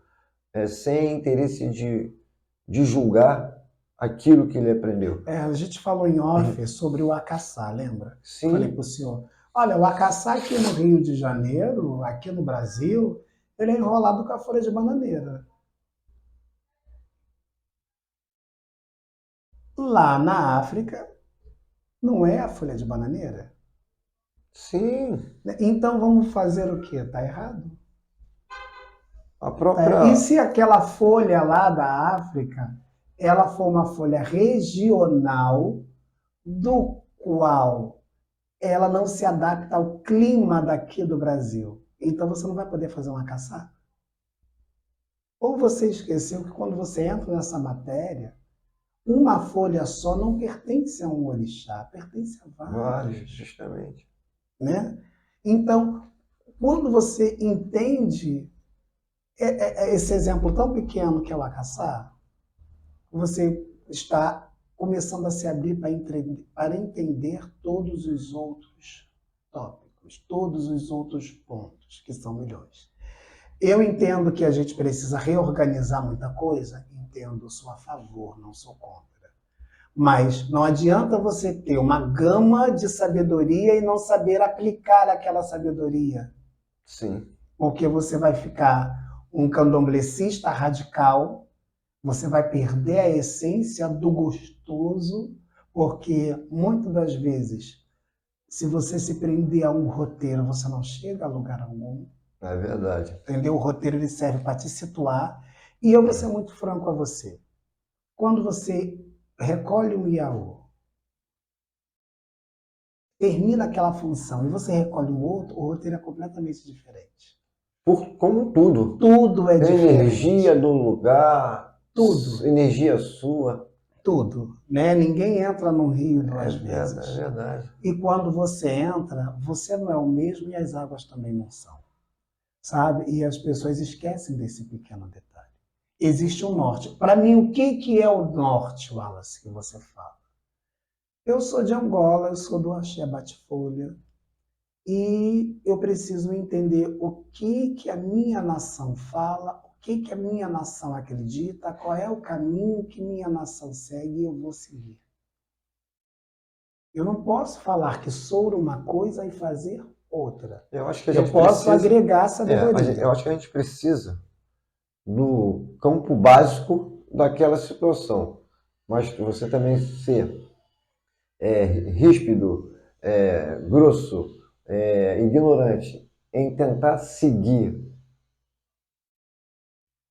sem interesse de julgar aquilo que ele aprendeu. A gente falou em off sobre o acaçá, lembra? Falei para o Sim, senhor. Olha, o acaçá aqui no Rio de Janeiro, aqui no Brasil, ele é enrolado com a folha de bananeira. Lá na África, não é a folha de bananeira. sim, Então vamos fazer o quê? Tá errado. a E própria. se aquela folha lá da África, ela for uma folha regional, do qual ela não se adapta ao clima daqui do Brasil, então você não vai poder fazer uma caçada. Ou você esqueceu que quando você entra nessa matéria, uma folha só não pertence a um orixá, pertence a vários, Justamente. né? Então, quando você entende esse exemplo tão pequeno que é o acaçá, você está começando a se abrir para entender todos os outros tópicos, todos os outros pontos, que são milhões. Eu entendo que a gente precisa reorganizar muita coisa, entendo, sou a favor, não sou contra. Mas não adianta você ter uma gama de sabedoria e não saber aplicar aquela sabedoria. Sim. Porque você vai ficar um candomblessista radical, você vai perder a essência do gostoso, porque muitas das vezes, se você se prender a um roteiro, você não chega a lugar algum. É verdade. Entendeu? O roteiro ele serve para te situar. E eu vou ser muito franco a você. Quando você recolhe um iaô, termina aquela função e você recolhe um outro, o roteiro é completamente diferente. Como tudo. Tudo é diferente. Energia do lugar, Tudo. energia sua. Tudo. Né? Ninguém entra no rio duas vezes. É verdade. E quando você entra, você não é o mesmo e as águas também não são. Sabe? E as pessoas esquecem desse pequeno detalhe. Existe um norte. Para mim, o que é o norte, Wallace, que você fala? Eu sou de Angola, eu sou do Axé Bate-Folha, e eu preciso entender o que a minha nação fala, o que a minha nação acredita, qual é o caminho que minha nação segue e eu vou seguir. Eu não posso falar que sou uma coisa e fazer outra. Eu acho que a Eu gente posso precisa, agregar eu sabedoria. acho que a gente precisa do campo básico daquela situação. Mas você também ser ríspido, grosso, ignorante em tentar seguir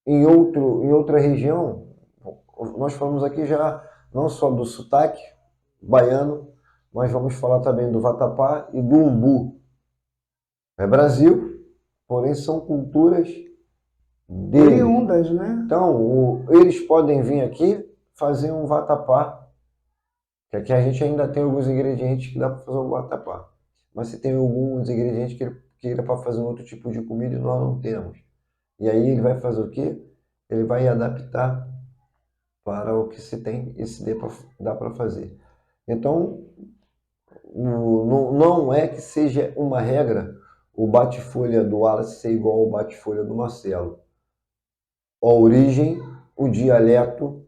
em outra região, nós falamos aqui já não só do sotaque baiano, mas vamos falar também do vatapá e do umbu. É Brasil, porém são culturas deles. Oriundas, né? Então, eles podem vir aqui fazer um vatapá, que aqui a gente ainda tem alguns ingredientes que dá para fazer um vatapá. Mas se tem alguns ingredientes que ele queira para fazer um outro tipo de comida e nós não temos. E aí ele vai fazer o quê? Ele vai adaptar para o que se tem e se dá para fazer. Então, não é que seja uma regra o bate-folha do Wallace ser igual ao bate-folha do Marcelo. A origem, o dialeto,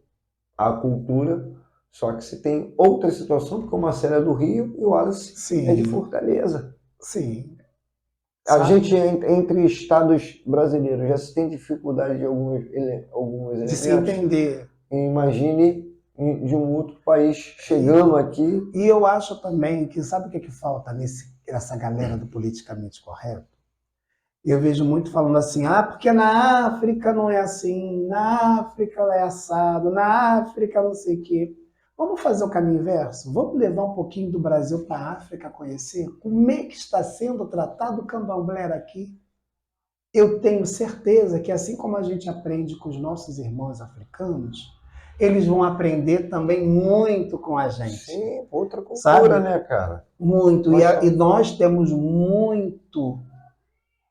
a cultura, só que se tem outra situação, porque o Marcelo é do Rio e o Wallace é de Sim, Fortaleza. sim. A Sabe? gente, entre estados brasileiros, já se tem dificuldade de alguns De se elementos. entender. Imagine de um outro país chegando aqui. E eu acho também que, sabe o que, que falta nessa galera do politicamente correto? Eu vejo muito falando assim, porque na África não é assim, na África é assado, na África não sei o quê. Vamos fazer o caminho inverso? Vamos levar um pouquinho do Brasil para a África conhecer? Como é que está sendo tratado o candomblé aqui? Eu tenho certeza que assim como a gente aprende com os nossos irmãos africanos, eles vão aprender também muito com a gente. Sim, outra cultura, Sabe? né, cara? Muito. Nós E nós temos muito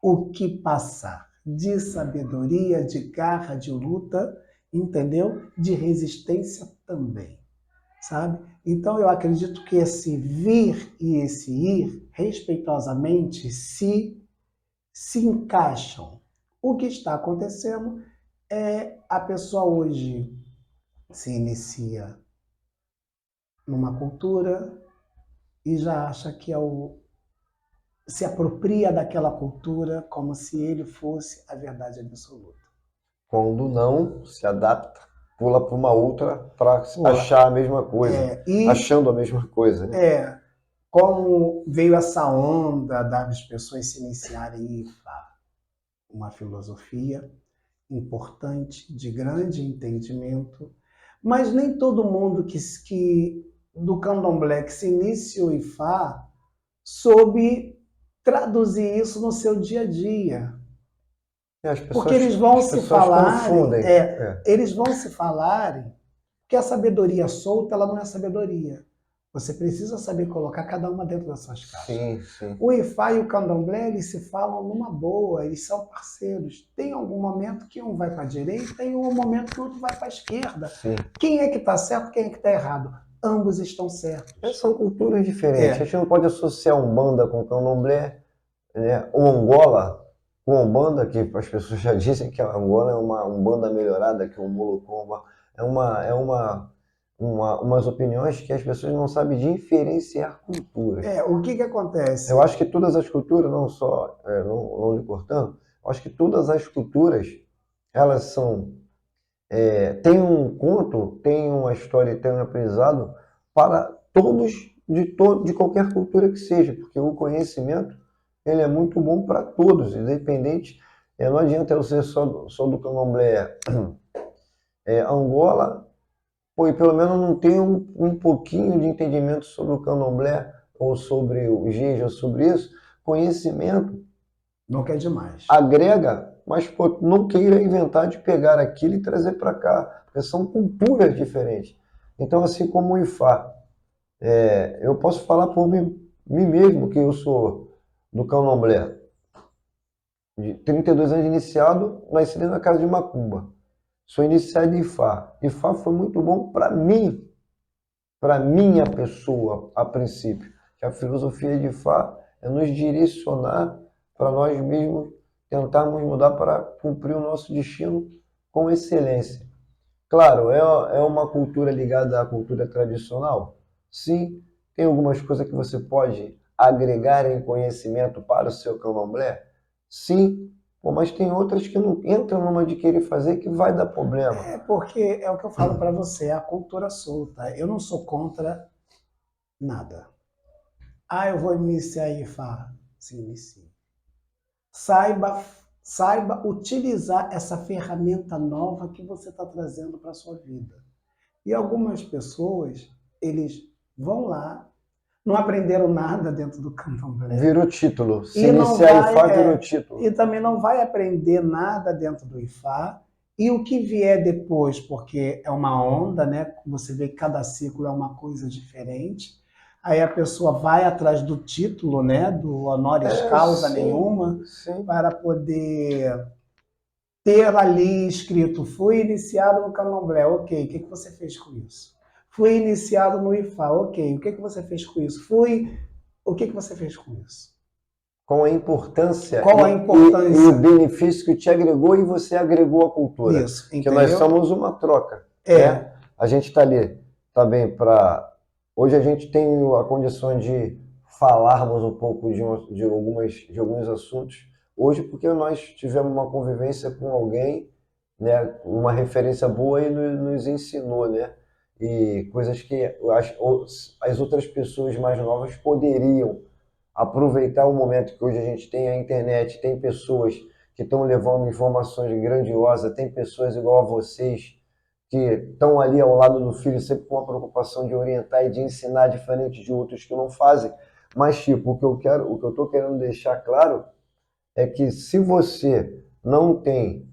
o que passar de sabedoria, de garra, de luta, entendeu? De resistência também, sabe? Então eu acredito que esse vir e esse ir, respeitosamente, se encaixam. O que está acontecendo é a pessoa hoje se inicia numa cultura e já acha que se apropria daquela cultura como se ele fosse a verdade absoluta. quando não se adapta, pula para uma outra para Pula. achar a mesma coisa, E achando a mesma coisa, né? como veio essa onda das pessoas se iniciarem em IFA, uma filosofia importante, de grande entendimento, mas nem todo mundo que do candomblé que se iniciou em Ifá soube traduzir isso no seu dia a dia. E Porque eles vão as se pessoas falarem, confundem. eles vão se falarem que a sabedoria solta ela não é sabedoria. Você precisa saber colocar cada uma dentro das suas caixas. Sim, sim. O Ifá e o Candomblé, eles se falam numa boa, eles são parceiros. Tem algum momento que um vai para a direita e um momento que o outro vai para a esquerda. Sim. Quem é que está certo, quem é que está errado? Ambos estão certos. São culturas diferentes. A gente não pode associar Umbanda com Candomblé, né? Ou Angola com Umbanda, que as pessoas já dizem que a Angola é uma Umbanda melhorada, que o Molokomba umas opiniões que as pessoas não sabem diferenciar culturas. O que acontece? Eu acho que todas as culturas, não só, não lhe cortando, acho que todas as culturas, elas são, tem um conto, tem uma história, tem um aprendizado para todos, de qualquer cultura que seja, porque o conhecimento, ele é muito bom para todos, independente, não adianta eu ser só do candomblé Angola, e pelo menos não ter um pouquinho de entendimento sobre o candomblé, ou sobre o jeje, ou sobre isso, conhecimento Nunca é demais. agrega, mas pô, não queira inventar de pegar aquilo e trazer para cá, porque são culturas diferentes. Então, assim como o Ifá, eu posso falar por mim mesmo que eu sou do candomblé, de 32 anos de iniciado, nasci dentro da casa de Macumba. Sou iniciado em Ifá. Ifá foi muito bom para mim, para minha pessoa, a princípio. Que a filosofia de Fá é nos direcionar para nós mesmos tentarmos mudar para cumprir o nosso destino com excelência. Claro, é uma cultura ligada à cultura tradicional? Sim, tem algumas coisas que você pode agregarem conhecimento para o seu candomblé? Sim, pô, mas tem outras que não entram numa de querer fazer que vai dar problema. É porque é o que eu falo para você, é a cultura solta. Eu não sou contra nada. Ah, eu vou iniciar IFA. Se inicie. Saiba utilizar essa ferramenta nova que você está trazendo para a sua vida. E algumas pessoas, eles vão lá, não aprenderam nada dentro do candomblé. Virou título. Se E não iniciar vai, IFA, virou título. e também não vai aprender nada dentro do IFA. E o que vier depois, porque é uma onda, né? Você vê que cada ciclo é uma coisa diferente. Aí a pessoa vai atrás do título, né? Do honoris causa sim, nenhuma, sim. para poder ter ali escrito: fui iniciado no candomblé, ok, o que você fez com isso? Fui iniciado no IFA, ok, o que você fez com isso? O que você fez com isso? Com a importância, Qual a importância? E o benefício que te agregou e você agregou à cultura. Isso, que nós somos uma troca. Né? A gente está ali também para... Hoje a gente tem a condição de falarmos um pouco de alguns assuntos. Hoje porque nós tivemos uma convivência com alguém, né, uma referência boa e nos ensinou, né? E coisas que as outras pessoas mais novas poderiam aproveitar o momento que hoje a gente tem a internet, tem pessoas que estão levando informações grandiosas, tem pessoas igual a vocês que estão ali ao lado do filho sempre com a preocupação de orientar e de ensinar diferente de outros que não fazem. Mas tipo, o que eu estou querendo deixar claro é que se você não tem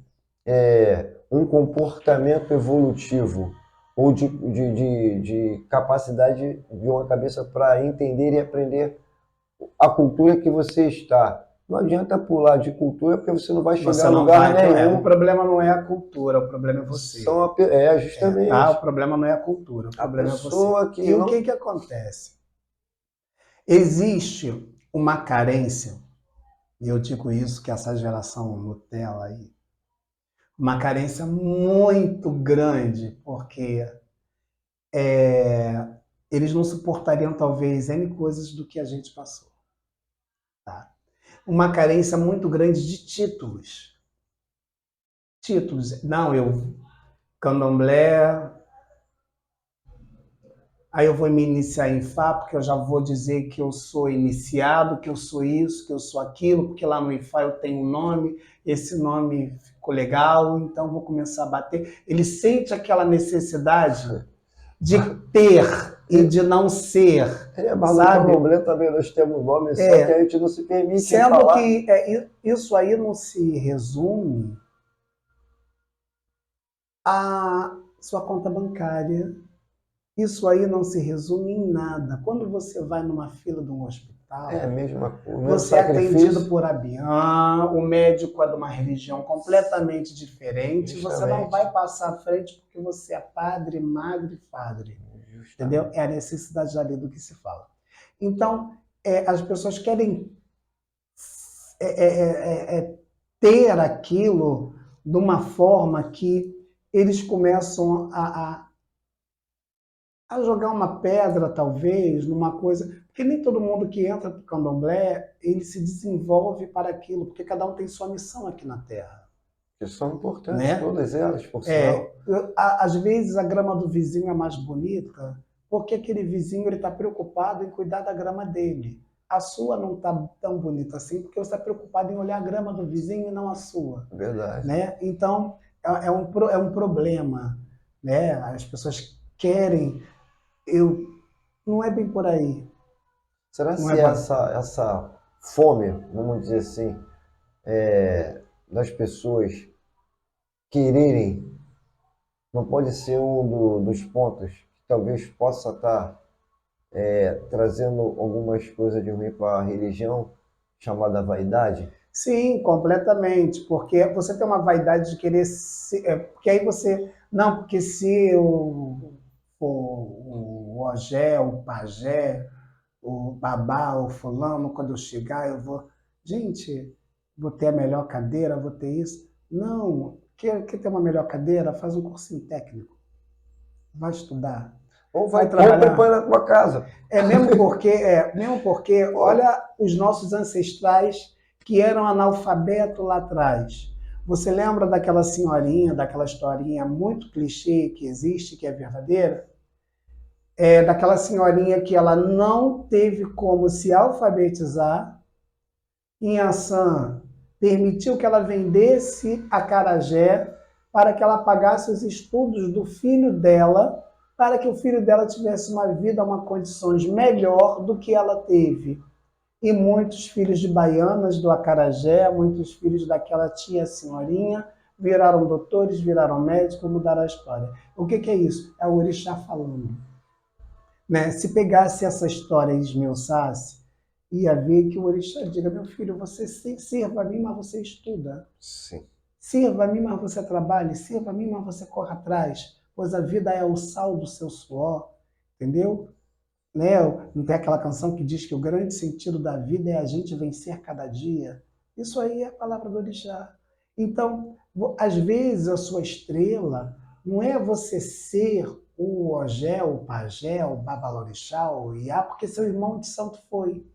um comportamento evolutivo ou de capacidade de uma cabeça para entender e aprender a cultura que você está. Não adianta pular de cultura porque você não vai chegar a lugar nenhum. O problema não é a cultura, o problema é você. Justamente. O problema não é a cultura, o problema é você. E o que acontece? Existe uma carência, e eu digo isso que essa geração Nutella aí, uma carência muito grande, porque eles não suportariam talvez N coisas do que a gente passou. Tá? Uma carência muito grande de títulos. Títulos. Não, candomblé, aí eu vou me iniciar em Ifá, porque eu já vou dizer que eu sou iniciado, que eu sou isso, que eu sou aquilo, porque lá no Ifá eu tenho um nome, esse nome ficou legal, então vou começar a bater. Ele sente aquela necessidade de ter e de não ser. Mas no candomblé também nós temos nome, só que a gente não se permite sendo falar. Que isso aí não se resume à sua conta bancária. Isso aí não se resume em nada. Quando você vai numa fila de um hospital, você é atendido por abiã, o médico é de uma religião completamente diferente, você não vai passar à frente porque você é padre, madre, padre. Entendeu? É a necessidade da lei do que se fala. Então, as pessoas querem ter aquilo de uma forma que eles começam a jogar uma pedra, talvez, numa coisa... Porque nem todo mundo que entra para o candomblé, ele se desenvolve para aquilo, porque cada um tem sua missão aqui na Terra. Que são importantes, todas elas, por sinal. Às vezes a grama do vizinho é mais bonita, porque aquele vizinho está preocupado em cuidar da grama dele. A sua não está tão bonita assim, porque você está preocupado em olhar a grama do vizinho e não a sua. Verdade. Né? Então, é um problema. Né? As pessoas querem... Não é bem por aí. Será que essa fome, vamos dizer assim, das pessoas quererem, não pode ser dos pontos que talvez possa estar trazendo algumas coisas de ruim para a religião, chamada vaidade? Sim, completamente, porque você tem uma vaidade de querer ser, porque aí você, não, porque se o Ogé, o Pajé, o Babá, o fulano, quando eu chegar eu vou, gente, vou ter a melhor cadeira, vou ter isso. Não, quer ter uma melhor cadeira? Faz um cursinho técnico, vai estudar. Ou vai vai compra e trabalhar. põe na tua casa. Mesmo porque, olha os nossos ancestrais que eram analfabetos lá atrás. Você lembra daquela senhorinha, daquela historinha muito clichê que existe, que é verdadeira? É daquela senhorinha que ela não teve como se alfabetizar. Inhaçã permitiu que ela vendesse acarajé para que ela pagasse os estudos do filho dela, para que o filho dela tivesse uma vida, uma condições melhor do que ela teve. E muitos filhos de baianas do acarajé, muitos filhos daquela tia senhorinha, viraram doutores, viraram médicos, mudaram a história. O que é isso? É o orixá falando. Né? Se pegasse essa história e esmiuçasse, ia ver que o orixá diga: meu filho, você sirva a mim, mas você estuda. Sim. Sirva a mim, mas você trabalhe. Sirva a mim, mas você corra atrás. Pois a vida é o sal do seu suor. Entendeu? Né? Não tem aquela canção que diz que o grande sentido da vida é a gente vencer cada dia? Isso aí é a palavra do orixá. Então, às vezes a sua estrela não é você ser o Ogé, o Pajé, o Babalorixá, o Iá, porque seu irmão de santo foi.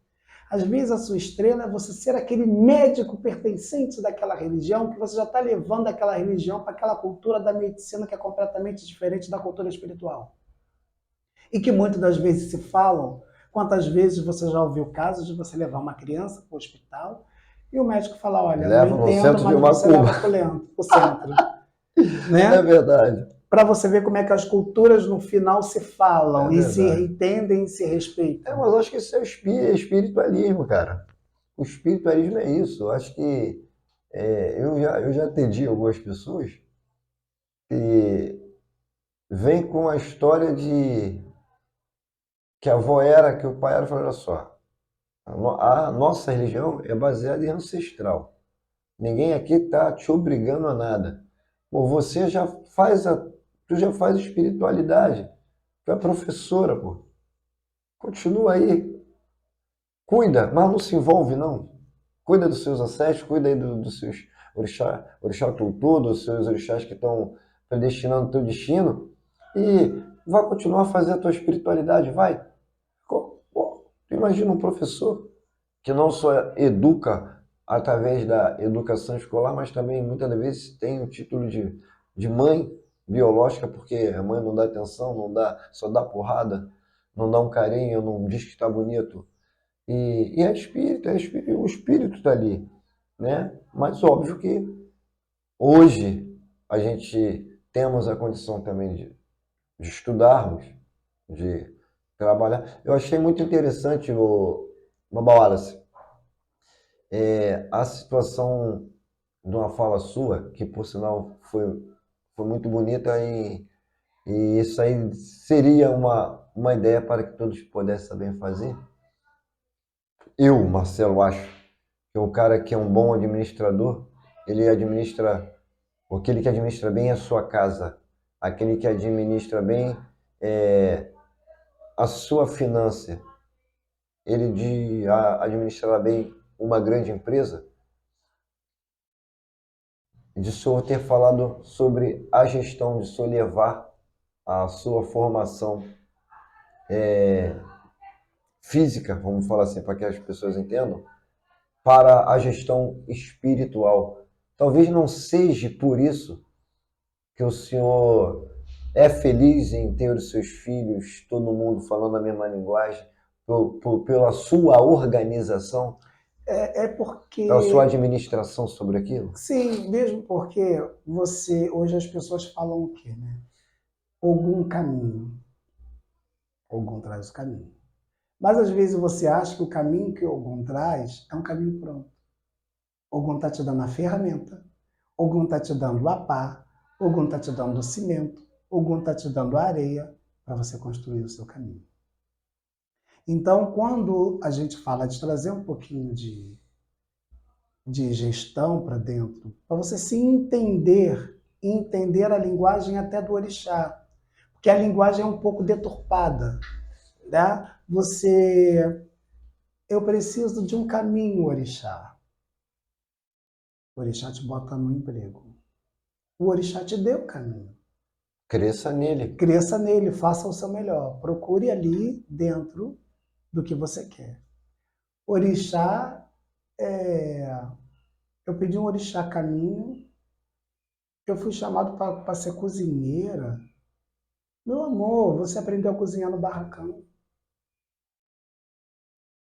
Às vezes a sua estrela é você ser aquele médico pertencente daquela religião, que você já está levando aquela religião para aquela cultura da medicina que é completamente diferente da cultura espiritual. E que muitas das vezes se falam. Quantas vezes você já ouviu casos de você levar uma criança para o hospital e o médico falar: olha, não Leva no entendo, centro de mas você Macumba. leva para o centro. É Né? verdade. Para você ver como é que as culturas no final se falam É e se verdade. entendem e se respeitam. Mas eu acho que isso é espiritualismo, cara. O espiritualismo é isso. Eu acho que eu já atendi algumas pessoas que vêm com a história de que a avó era, que o pai era, falou: olha só, a nossa religião é baseada em ancestral. Ninguém aqui está te obrigando a nada. Pô, você já faz tu já faz espiritualidade. Tu é professora, pô. Continua aí. Cuida, mas não se envolve, não. Cuida dos seus ancestros, cuida aí dos seus orixá tutu, dos seus orixás que estão predestinando o teu destino. E vai continuar a fazer a tua espiritualidade, vai. Pô, tu imagina um professor que não só educa através da educação escolar, mas também muitas das vezes tem o título de mãe biológica, porque a mãe não dá atenção, não dá, só dá porrada, não dá um carinho, não diz que está bonito. E o espírito está ali, né? Mas óbvio que hoje a gente temos a condição também de estudarmos, de trabalhar. Eu achei muito interessante o Baba Wallace, a situação de uma fala sua, que por sinal foi muito bonita e isso aí seria uma ideia para que todos pudessem saber fazer. Eu, Marcelo, acho que o cara que é um bom administrador, ele administra, aquele que administra bem a sua casa, aquele que administra bem a sua finança, administrará bem uma grande empresa. De o senhor ter falado sobre a gestão, de o senhor levar a sua formação física, vamos falar assim, para que as pessoas entendam, para a gestão espiritual. Talvez não seja por isso que o senhor é feliz em ter os seus filhos, todo mundo falando a mesma linguagem, pela sua organização, pela sua Porque, administração sobre aquilo? sim, mesmo porque hoje as pessoas falam o quê, né? Ogum caminho. Ogum traz o caminho. Mas às vezes você acha que o caminho que Ogum traz é um caminho pronto. Ogum está te dando a ferramenta, Ogum está te dando a pá, Ogum está te dando o cimento, Ogum está te dando a areia para você construir o seu caminho. Então, quando a gente fala de trazer um pouquinho de gestão para dentro, para você se entender a linguagem até do orixá, porque a linguagem é um pouco deturpada, né? Eu preciso de um caminho, orixá. O orixá te bota no emprego. O orixá te deu o caminho. Cresça nele. Cresça nele, faça o seu melhor. Procure ali dentro do que você quer. Orixá, eu pedi um orixá caminho, eu fui chamado para ser cozinheira. Meu amor, você aprendeu a cozinhar no barracão.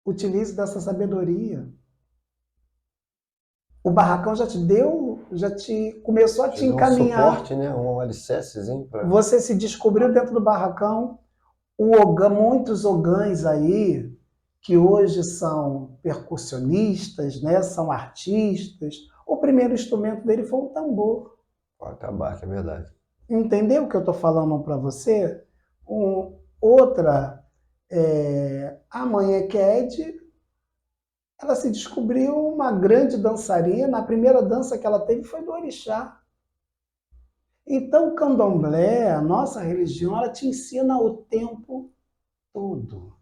Utilize dessa sabedoria. O barracão já te deu, começou a te Deu um encaminhar. suporte, né? Um alicercezinho para. Você se descobriu dentro do barracão. O ogã, muitos ogãs aí, que hoje são percussionistas, né? São artistas. O primeiro instrumento dele foi um tambor. O atabaque, é verdade. Entendeu o que eu estou falando para você? Outra, a mãe Eked, ela se descobriu uma grande dançarina. A primeira dança que ela teve foi do orixá. Então, o candomblé, a nossa religião, ela te ensina o tempo todo.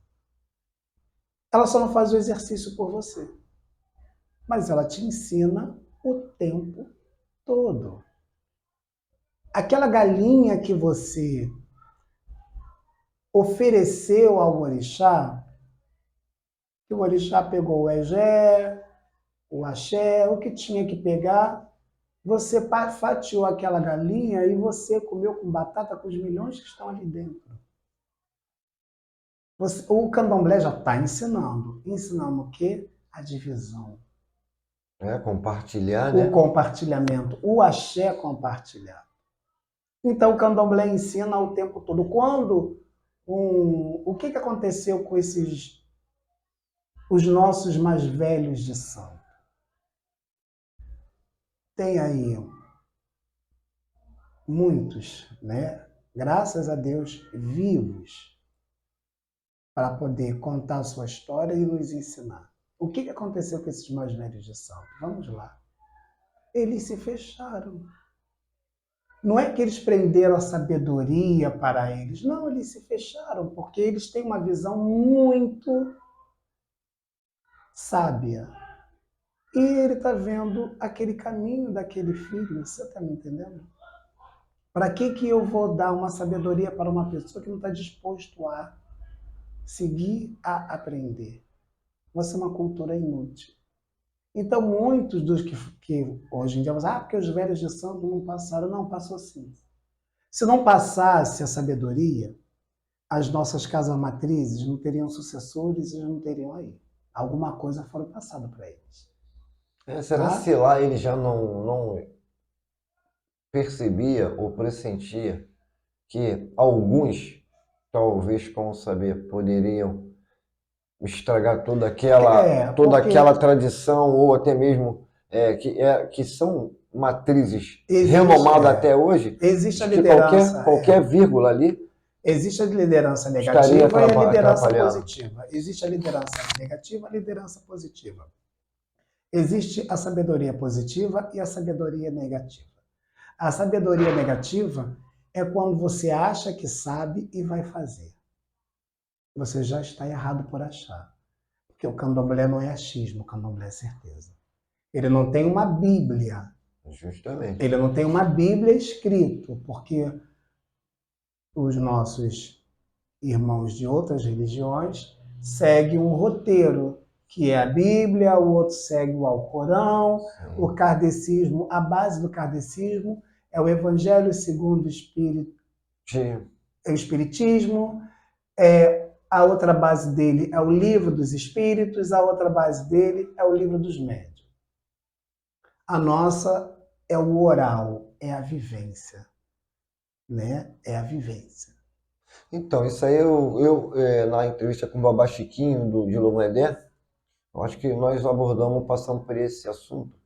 Ela só não faz o exercício por você, mas ela te ensina o tempo todo. Aquela galinha que você ofereceu ao orixá, que o orixá pegou o egé, o axé, o que tinha que pegar, você fatiou aquela galinha e você comeu com batata com os milhões que estão ali dentro. O candomblé já está ensinando. Ensinando o quê? A divisão. Compartilhar, né? O compartilhamento. O axé compartilhar. Então, o candomblé ensina o tempo todo. O que aconteceu com os nossos mais velhos de santo? Tem aí muitos, né? Graças a Deus, vivos, para poder contar a sua história e nos ensinar. O que aconteceu com esses mais velhos de santo? Vamos lá. Eles se fecharam. Não é que eles prenderam a sabedoria para eles. Não, eles se fecharam, porque eles têm uma visão muito sábia. E ele está vendo aquele caminho daquele filho. Você está me entendendo? Para que eu vou dar uma sabedoria para uma pessoa que não está disposto a seguir a aprender? Você é uma cultura inútil. Então, muitos dos que hoje em dia vão porque os velhos de santo não passaram. Não, passou sim. Se não passasse a sabedoria, as nossas casas matrizes não teriam sucessores e não teriam aí. Alguma coisa foi passada para eles. Será se lá ele já não percebia ou pressentia que alguns, talvez com saber, poderiam estragar toda aquela tradição, ou até mesmo que são matrizes renomadas até hoje? Existe a liderança. Qualquer vírgula ali. Existe a liderança negativa e a liderança positiva. Existe a liderança negativa e a liderança positiva. Existe a sabedoria positiva e a sabedoria negativa. A sabedoria negativa é quando você acha que sabe e vai fazer. Você já está errado por achar. Porque o candomblé não é achismo, o candomblé é certeza. Ele não tem uma Bíblia. Justamente. Ele não tem uma Bíblia escrito, porque os nossos irmãos de outras religiões seguem um roteiro, que é a Bíblia, o outro segue o Alcorão, o kardecismo, a base do kardecismo é o Evangelho segundo o Espiritismo, a outra base dele é o Livro dos Espíritos, a outra base dele é o Livro dos Médiuns. A nossa é o oral, é a vivência, né? É a vivência. Então, isso aí eu na entrevista com o Babá Chiquinho, de Lomedé, eu acho que nós abordamos, passamos por esse assunto,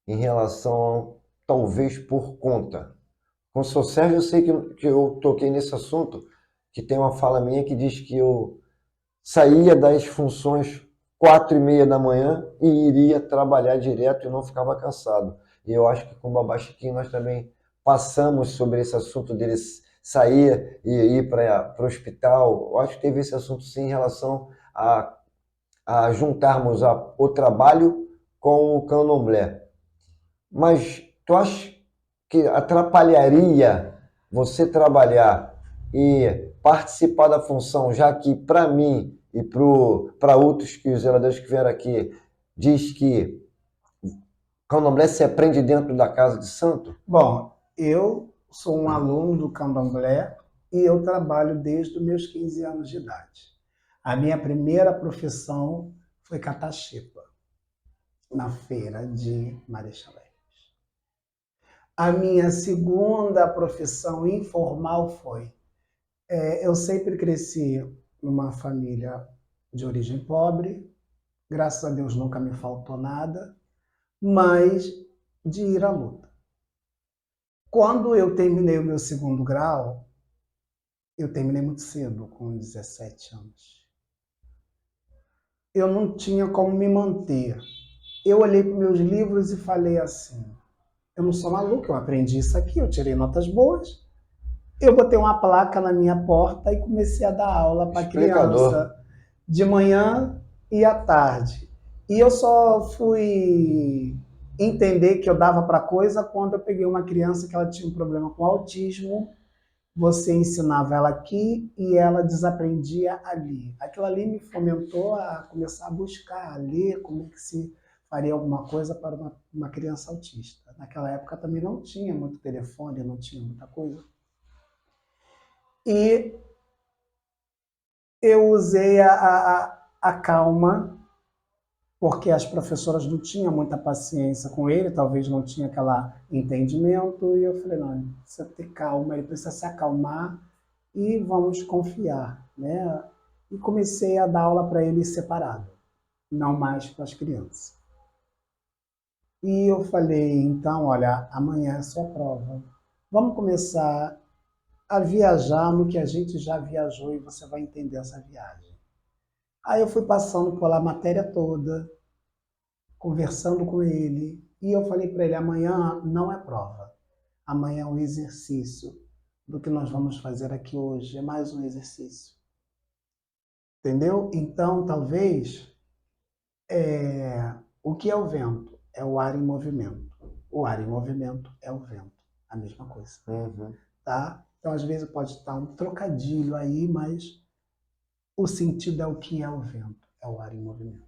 em relação, talvez por conta. Com o seu Sérgio, eu sei que eu toquei nesse assunto, que tem uma fala minha que diz que eu saía das funções 4h30 da manhã e iria trabalhar direto e não ficava cansado. E eu acho que com o Babá Chiquinho nós também passamos sobre esse assunto dele sair e ir para o hospital. Eu acho que teve esse assunto sim em relação a juntarmos o trabalho com o candomblé. Mas tu acha que atrapalharia você trabalhar e participar da função, já que para mim e para outros que os zeladores que vieram aqui, diz que candomblé se aprende dentro da casa de santo? Bom, eu sou um aluno do candomblé e eu trabalho desde os meus 15 anos de idade. A minha primeira profissão foi cataxipa, na feira de Marechal Hermes. A minha segunda profissão informal foi... eu sempre cresci numa família de origem pobre, graças a Deus nunca me faltou nada, mas de ir à luta. Quando eu terminei o meu segundo grau, eu terminei muito cedo, com 17 anos. Eu não tinha como me manter. Eu olhei para os meus livros e falei assim, eu não sou maluco, eu aprendi isso aqui, eu tirei notas boas. Eu botei uma placa na minha porta e comecei a dar aula para criança de manhã e à tarde. E eu só fui entender que eu dava para coisa quando eu peguei uma criança que ela tinha um problema com autismo. Você ensinava ela aqui e ela desaprendia ali. Aquilo ali me fomentou a começar a buscar, a ler como que se faria alguma coisa para uma criança autista. Naquela época também não tinha muito telefone, não tinha muita coisa. E eu usei a calma, porque as professoras não tinham muita paciência com ele, talvez não tinha aquele entendimento, e eu falei, não, precisa ter calma, ele precisa se acalmar e vamos confiar, né? E comecei a dar aula para ele separado, não mais para as crianças. E eu falei, então, olha, amanhã é a sua prova. Vamos começar a viajar no que a gente já viajou e você vai entender essa viagem. Aí eu fui passando pela matéria toda, conversando com ele, e eu falei para ele, amanhã não é prova, amanhã é um exercício do que nós vamos fazer aqui hoje, é mais um exercício. Entendeu? Então, talvez, o que é o vento? É o ar em movimento. O ar em movimento é o vento, a mesma coisa. Uhum. Tá? Então, às vezes pode estar um trocadilho aí, mas o sentido é o que é o vento, é o ar em movimento.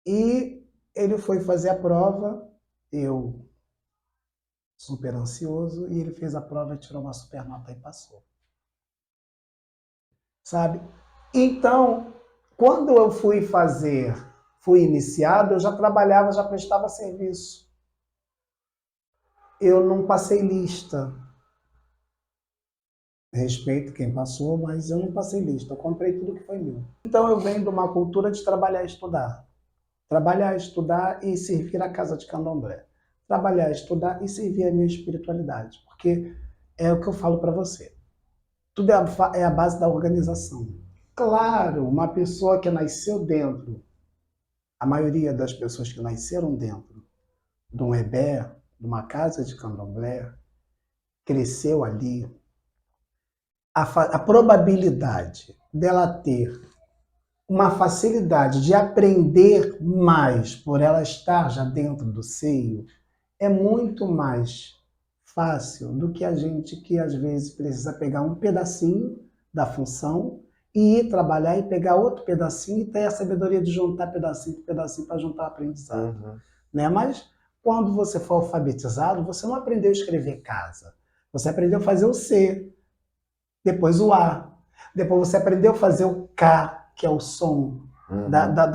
E ele foi fazer a prova, eu super ansioso, e ele fez a prova e tirou uma super nota e passou. Sabe? Então, quando eu fui iniciado, eu já trabalhava, já prestava serviço. Eu não passei lista. Respeito quem passou, mas eu não passei lista. Eu comprei tudo que foi meu. Então eu venho de uma cultura de trabalhar e estudar. Trabalhar, estudar e servir a casa de candomblé. Trabalhar, estudar e servir a minha espiritualidade. Porque é o que eu falo para você. Tudo é a base da organização. Claro, uma pessoa que nasceu dentro, a maioria das pessoas que nasceram dentro de um ebé, de uma casa de candomblé, cresceu ali, a probabilidade dela ter uma facilidade de aprender mais por ela estar já dentro do seio é muito mais fácil do que a gente que às vezes precisa pegar um pedacinho da função e ir trabalhar e pegar outro pedacinho e ter a sabedoria de juntar pedacinho por pedacinho para juntar o aprendizado. Uhum. Né? Mas quando você for alfabetizado, você não aprendeu a escrever casa. Você aprendeu a fazer o C, depois o A. Depois você aprendeu a fazer o K, que é o som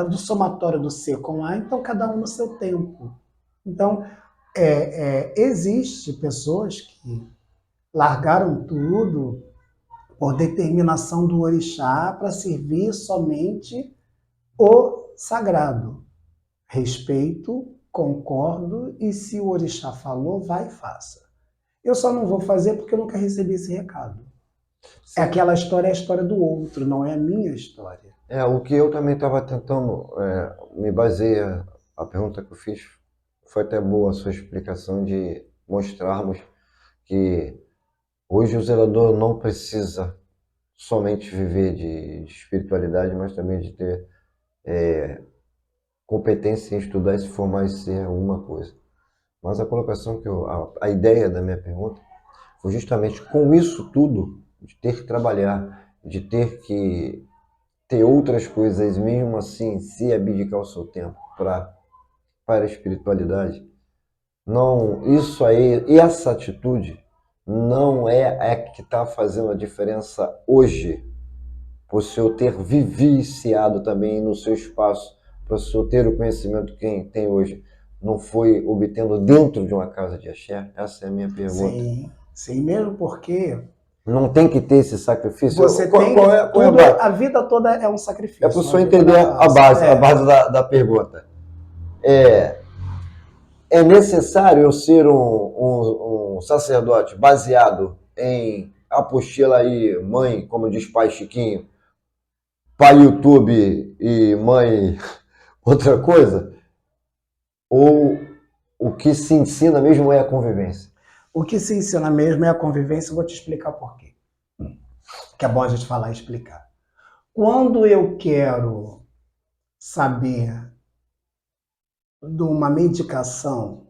do somatório do C com A, então cada um no seu tempo. Então, existe pessoas que largaram tudo por determinação do orixá para servir somente o sagrado. Respeito, concordo, e se o orixá falou, vai e faça. Eu só não vou fazer porque eu nunca recebi esse recado. Sim. Aquela história é a história do outro, não é a minha história. O que eu também estava tentando, me baseia, a pergunta que eu fiz, foi até boa a sua explicação de mostrarmos que hoje o zelador não precisa somente viver de espiritualidade, mas também de ter competência em estudar e se formar e ser alguma coisa. Mas a colocação a ideia da minha pergunta justamente com isso tudo, de ter que trabalhar, de ter que ter outras coisas, mesmo assim, se abdicar o seu tempo para a espiritualidade. Não, isso aí, essa atitude não é a que está fazendo a diferença hoje, por o senhor ter viviciado também no seu espaço, para o senhor ter o conhecimento que tem hoje, não foi obtendo dentro de uma casa de axé? Essa é a minha pergunta. Sim, sim, mesmo porque Não tem que ter esse sacrifício? você tem Qual é a tudo, base? a vida toda é um É sacrifício. para o Uma senhor vida entender não é a fácil. base da pergunta. É necessário eu ser um sacerdote baseado em apostila aí, mãe, como diz pai Chiquinho, pai YouTube e mãe outra coisa? Ou o que se ensina mesmo é a convivência? O que se ensina mesmo é a convivência, eu vou te explicar por quê. Que é bom a gente falar e explicar. Quando eu quero saber de uma medicação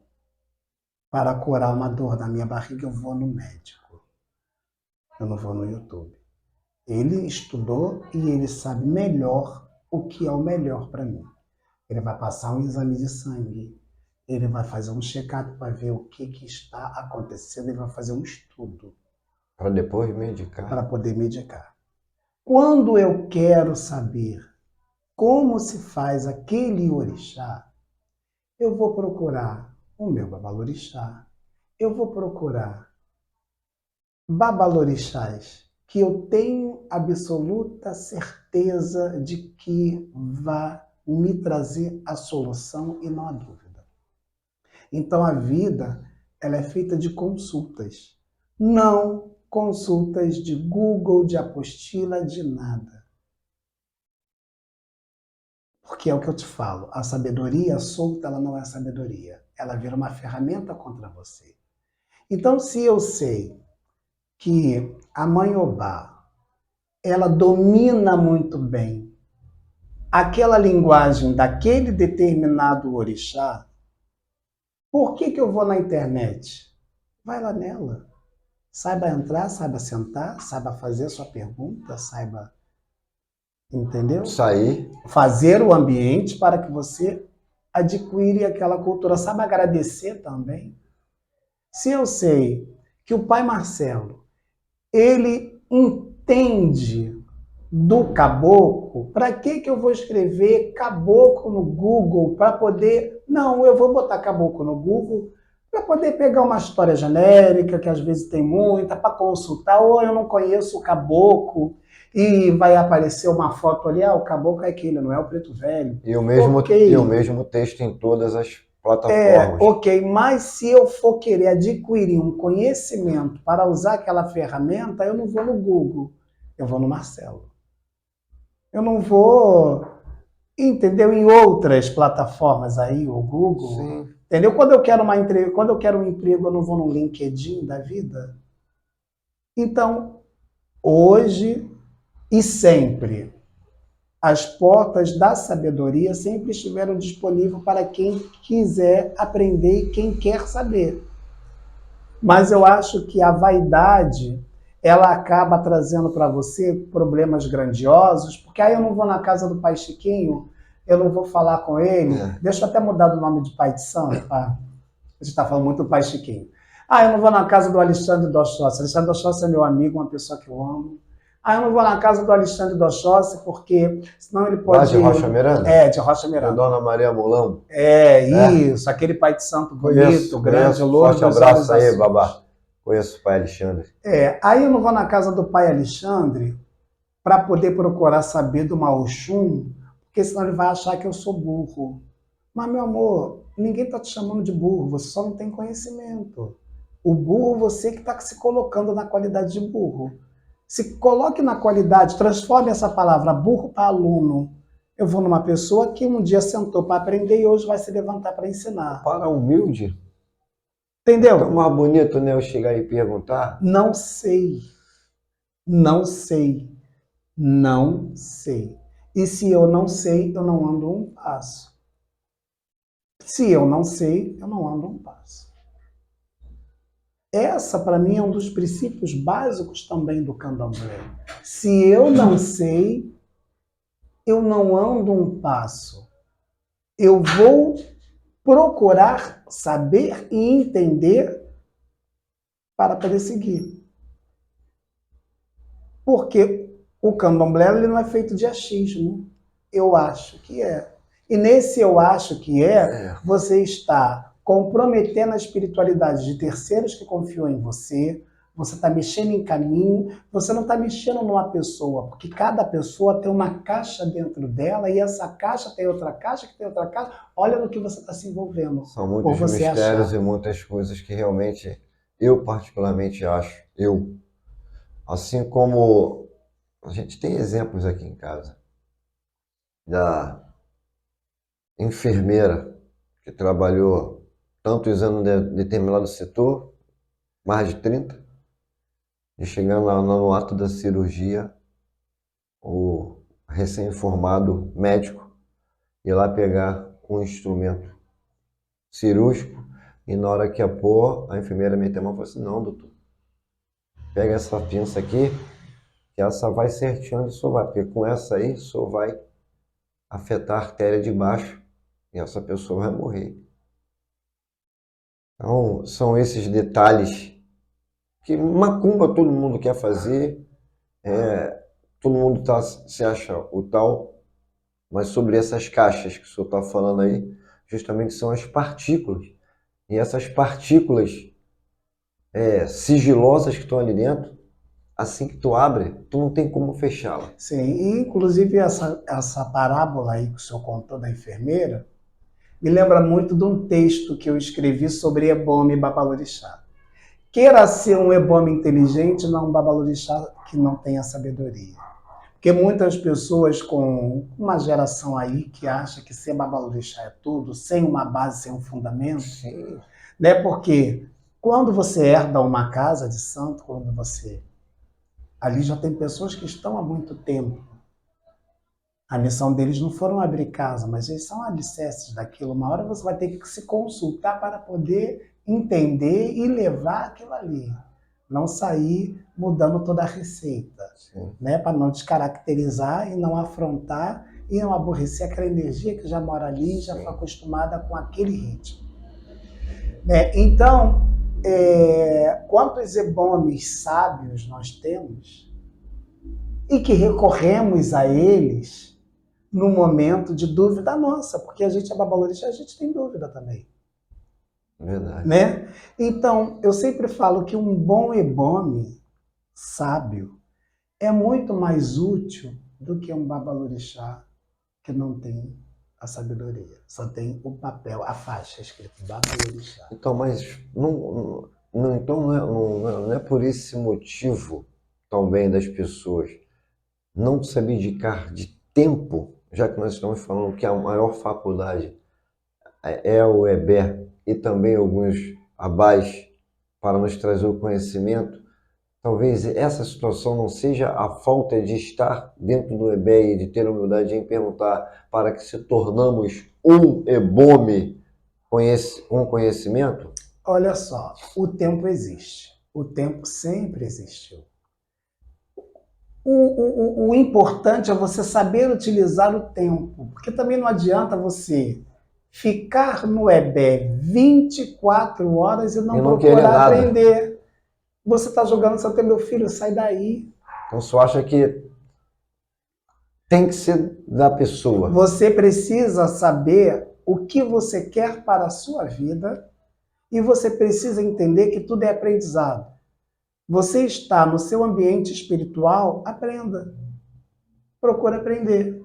para curar uma dor na minha barriga, eu vou no médico. Eu não vou no YouTube. Ele estudou e ele sabe melhor o que é o melhor para mim. Ele vai passar um exame de sangue, ele vai fazer um check-up para ver o que está acontecendo, ele vai fazer um estudo Para depois medicar? para poder medicar. Quando eu quero saber como se faz aquele orixá, eu vou procurar o meu babalorixá, eu vou procurar babalorixás que eu tenho absoluta certeza de que vai me trazer a solução e não a dúvida. Então a vida ela é feita de consultas, não consultas de Google, de apostila, de nada. Porque é o que eu te falo, a sabedoria solta ela não é sabedoria, ela vira uma ferramenta contra você. Então se eu sei que a Mãe Obá, ela domina muito bem aquela linguagem daquele determinado orixá, por que eu vou na internet? Vai lá nela. Saiba entrar, saiba sentar, saiba fazer a sua pergunta, saiba, entendeu? Sair. Fazer o ambiente para que você adquire aquela cultura. Saiba agradecer também. Se eu sei que o pai Marcelo, ele entende do caboclo, para que eu vou escrever caboclo no Google para poder... Não, eu vou botar caboclo no Google para poder pegar uma história genérica, que às vezes tem muita, para consultar, ou eu não conheço o caboclo, e vai aparecer uma foto ali, o caboclo é aquele, não é o preto velho. E o mesmo, Ok. e o mesmo texto em todas as plataformas. Ok, mas se eu for querer adquirir um conhecimento para usar aquela ferramenta, eu não vou no Google, eu vou no Marcelo. Eu não vou, entendeu? Em outras plataformas aí, o Google. Sim. Entendeu? Quando eu quero quando eu quero um emprego, eu não vou no LinkedIn da vida. Então, hoje e sempre, as portas da sabedoria sempre estiveram disponíveis para quem quiser aprender e quem quer saber. Mas eu acho que a vaidade ela acaba trazendo para você problemas grandiosos, porque aí eu não vou na casa do pai Chiquinho, eu não vou falar com ele, deixa eu até mudar do nome de pai de santo, tá? A gente está falando muito do pai Chiquinho. Eu não vou na casa do Alexandre Dochossi. Alexandre Dochossi é meu amigo, uma pessoa que eu amo. Eu não vou na casa do Alexandre Dochossi, porque senão ele pode... Lá de Rocha Miranda? É, de Rocha Miranda. Da Dona Maria Mulão? Isso, aquele pai de santo bonito, grande, louro. Forte abraço aí, babá. Conheço o pai Alexandre. Aí eu não vou na casa do pai Alexandre para poder procurar saber do Maoxum, porque senão ele vai achar que eu sou burro. Mas, meu amor, ninguém está te chamando de burro, você só não tem conhecimento. O burro, você que está se colocando na qualidade de burro. Se coloque na qualidade, transforme essa palavra burro para aluno. Eu vou numa pessoa que um dia sentou para aprender e hoje vai se levantar para ensinar. Para humilde? Entendeu? Tão mais bonito, né, eu chegar e perguntar? Não sei. Não sei. Não sei. E se eu não sei, eu não ando um passo. Se eu não sei, eu não ando um passo. Essa, para mim, é um dos princípios básicos também do candomblé. Se eu não sei, eu não ando um passo. Eu vou procurar saber e entender para poder seguir. Porque o candomblé ele não é feito de achismo. Eu acho que é. E nesse eu acho que você está comprometendo a espiritualidade de terceiros que confiam em você, você está mexendo em caminho, você não está mexendo numa pessoa, porque cada pessoa tem uma caixa dentro dela e essa caixa tem outra caixa, que tem outra caixa. Olha no que você está se envolvendo. São muitos mistérios e muitas coisas que realmente eu particularmente acho. Assim como a gente tem exemplos aqui em casa da enfermeira que trabalhou tantos anos em determinado setor, mais de 30, e chegando lá no ato da cirurgia, o recém-formado médico ir lá pegar um instrumento cirúrgico e na hora que ia pôr, a enfermeira meteu a mão e falou assim, não, doutor, pega essa pinça aqui, que essa vai certinho onde o senhor vai, porque com essa aí o senhor vai afetar a artéria de baixo e essa pessoa vai morrer. Então, são esses detalhes que macumba todo mundo quer fazer, todo mundo se acha o tal, mas sobre essas caixas que o senhor está falando aí, justamente são as partículas. E essas partículas sigilosas que estão ali dentro, assim que tu abre, tu não tem como fechá-la. Sim, e inclusive essa parábola aí que o senhor contou da enfermeira, me lembra muito de um texto que eu escrevi sobre Ebome e Babalorixá. Queira ser um Ebome inteligente, não um Babalorixá que não tenha sabedoria. Porque muitas pessoas com uma geração aí que acha que ser Babalorixá é tudo, sem uma base, sem um fundamento, Sim. Né? Porque quando você herda uma casa de santo, ali já tem pessoas que estão há muito tempo. A missão deles não foram abrir casa, mas eles são alicerces daquilo. Uma hora você vai ter que se consultar para poder entender e levar aquilo ali. Não sair mudando toda a receita, né? Para não descaracterizar e não afrontar e não aborrecer aquela energia que já mora ali e já foi acostumada com aquele ritmo. Então, quantos ebomes sábios nós temos e que recorremos a eles no momento de dúvida nossa, porque a gente é babalorixá, a gente tem dúvida também. Verdade. Né? Então, eu sempre falo que um bom ebome sábio é muito mais útil do que um babalorixá que não tem a sabedoria. Só tem o papel, a faixa escrito babalorixá. Então, mas não é por esse motivo também das pessoas não se abdicar de tempo, já que nós estamos falando que a maior faculdade é o EBE e também alguns abás para nos trazer o conhecimento, talvez essa situação não seja a falta de estar dentro do EBE e de ter a humildade em perguntar para que se tornamos um ebome com conhecimento? Olha só, o tempo existe. O tempo sempre existiu. O importante é você saber utilizar o tempo, porque também não adianta você ficar no EBE 24 horas e não procurar aprender. Você está jogando, você tem meu filho, sai daí. Então você acha que tem que ser da pessoa? Você precisa saber o que você quer para a sua vida e você precisa entender que tudo é aprendizado. Você está no seu ambiente espiritual, aprenda. Procure aprender.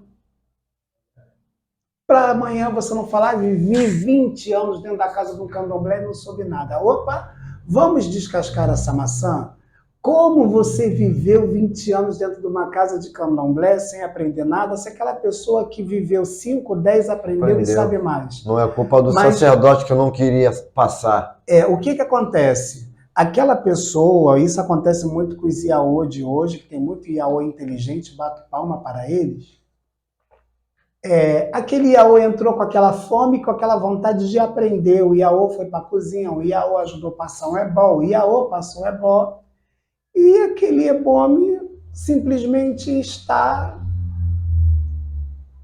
Para amanhã você não falar, vivi 20 anos dentro da casa do candomblé e não soube nada. Opa, vamos descascar essa maçã? Como você viveu 20 anos dentro de uma casa de candomblé sem aprender nada, se aquela pessoa que viveu 5, 10 aprendeu e sabe mais? Não é culpa do sacerdote que eu não queria passar. O que acontece? Aquela pessoa, isso acontece muito com os Iaô de hoje, que tem muito Iaô inteligente, bato palma para eles. Aquele Iaô entrou com aquela fome, com aquela vontade de aprender. O Iaô foi para a cozinha, o Iaô ajudou a passar um ebó, o Iaô passou um ebó. E aquele ebome simplesmente está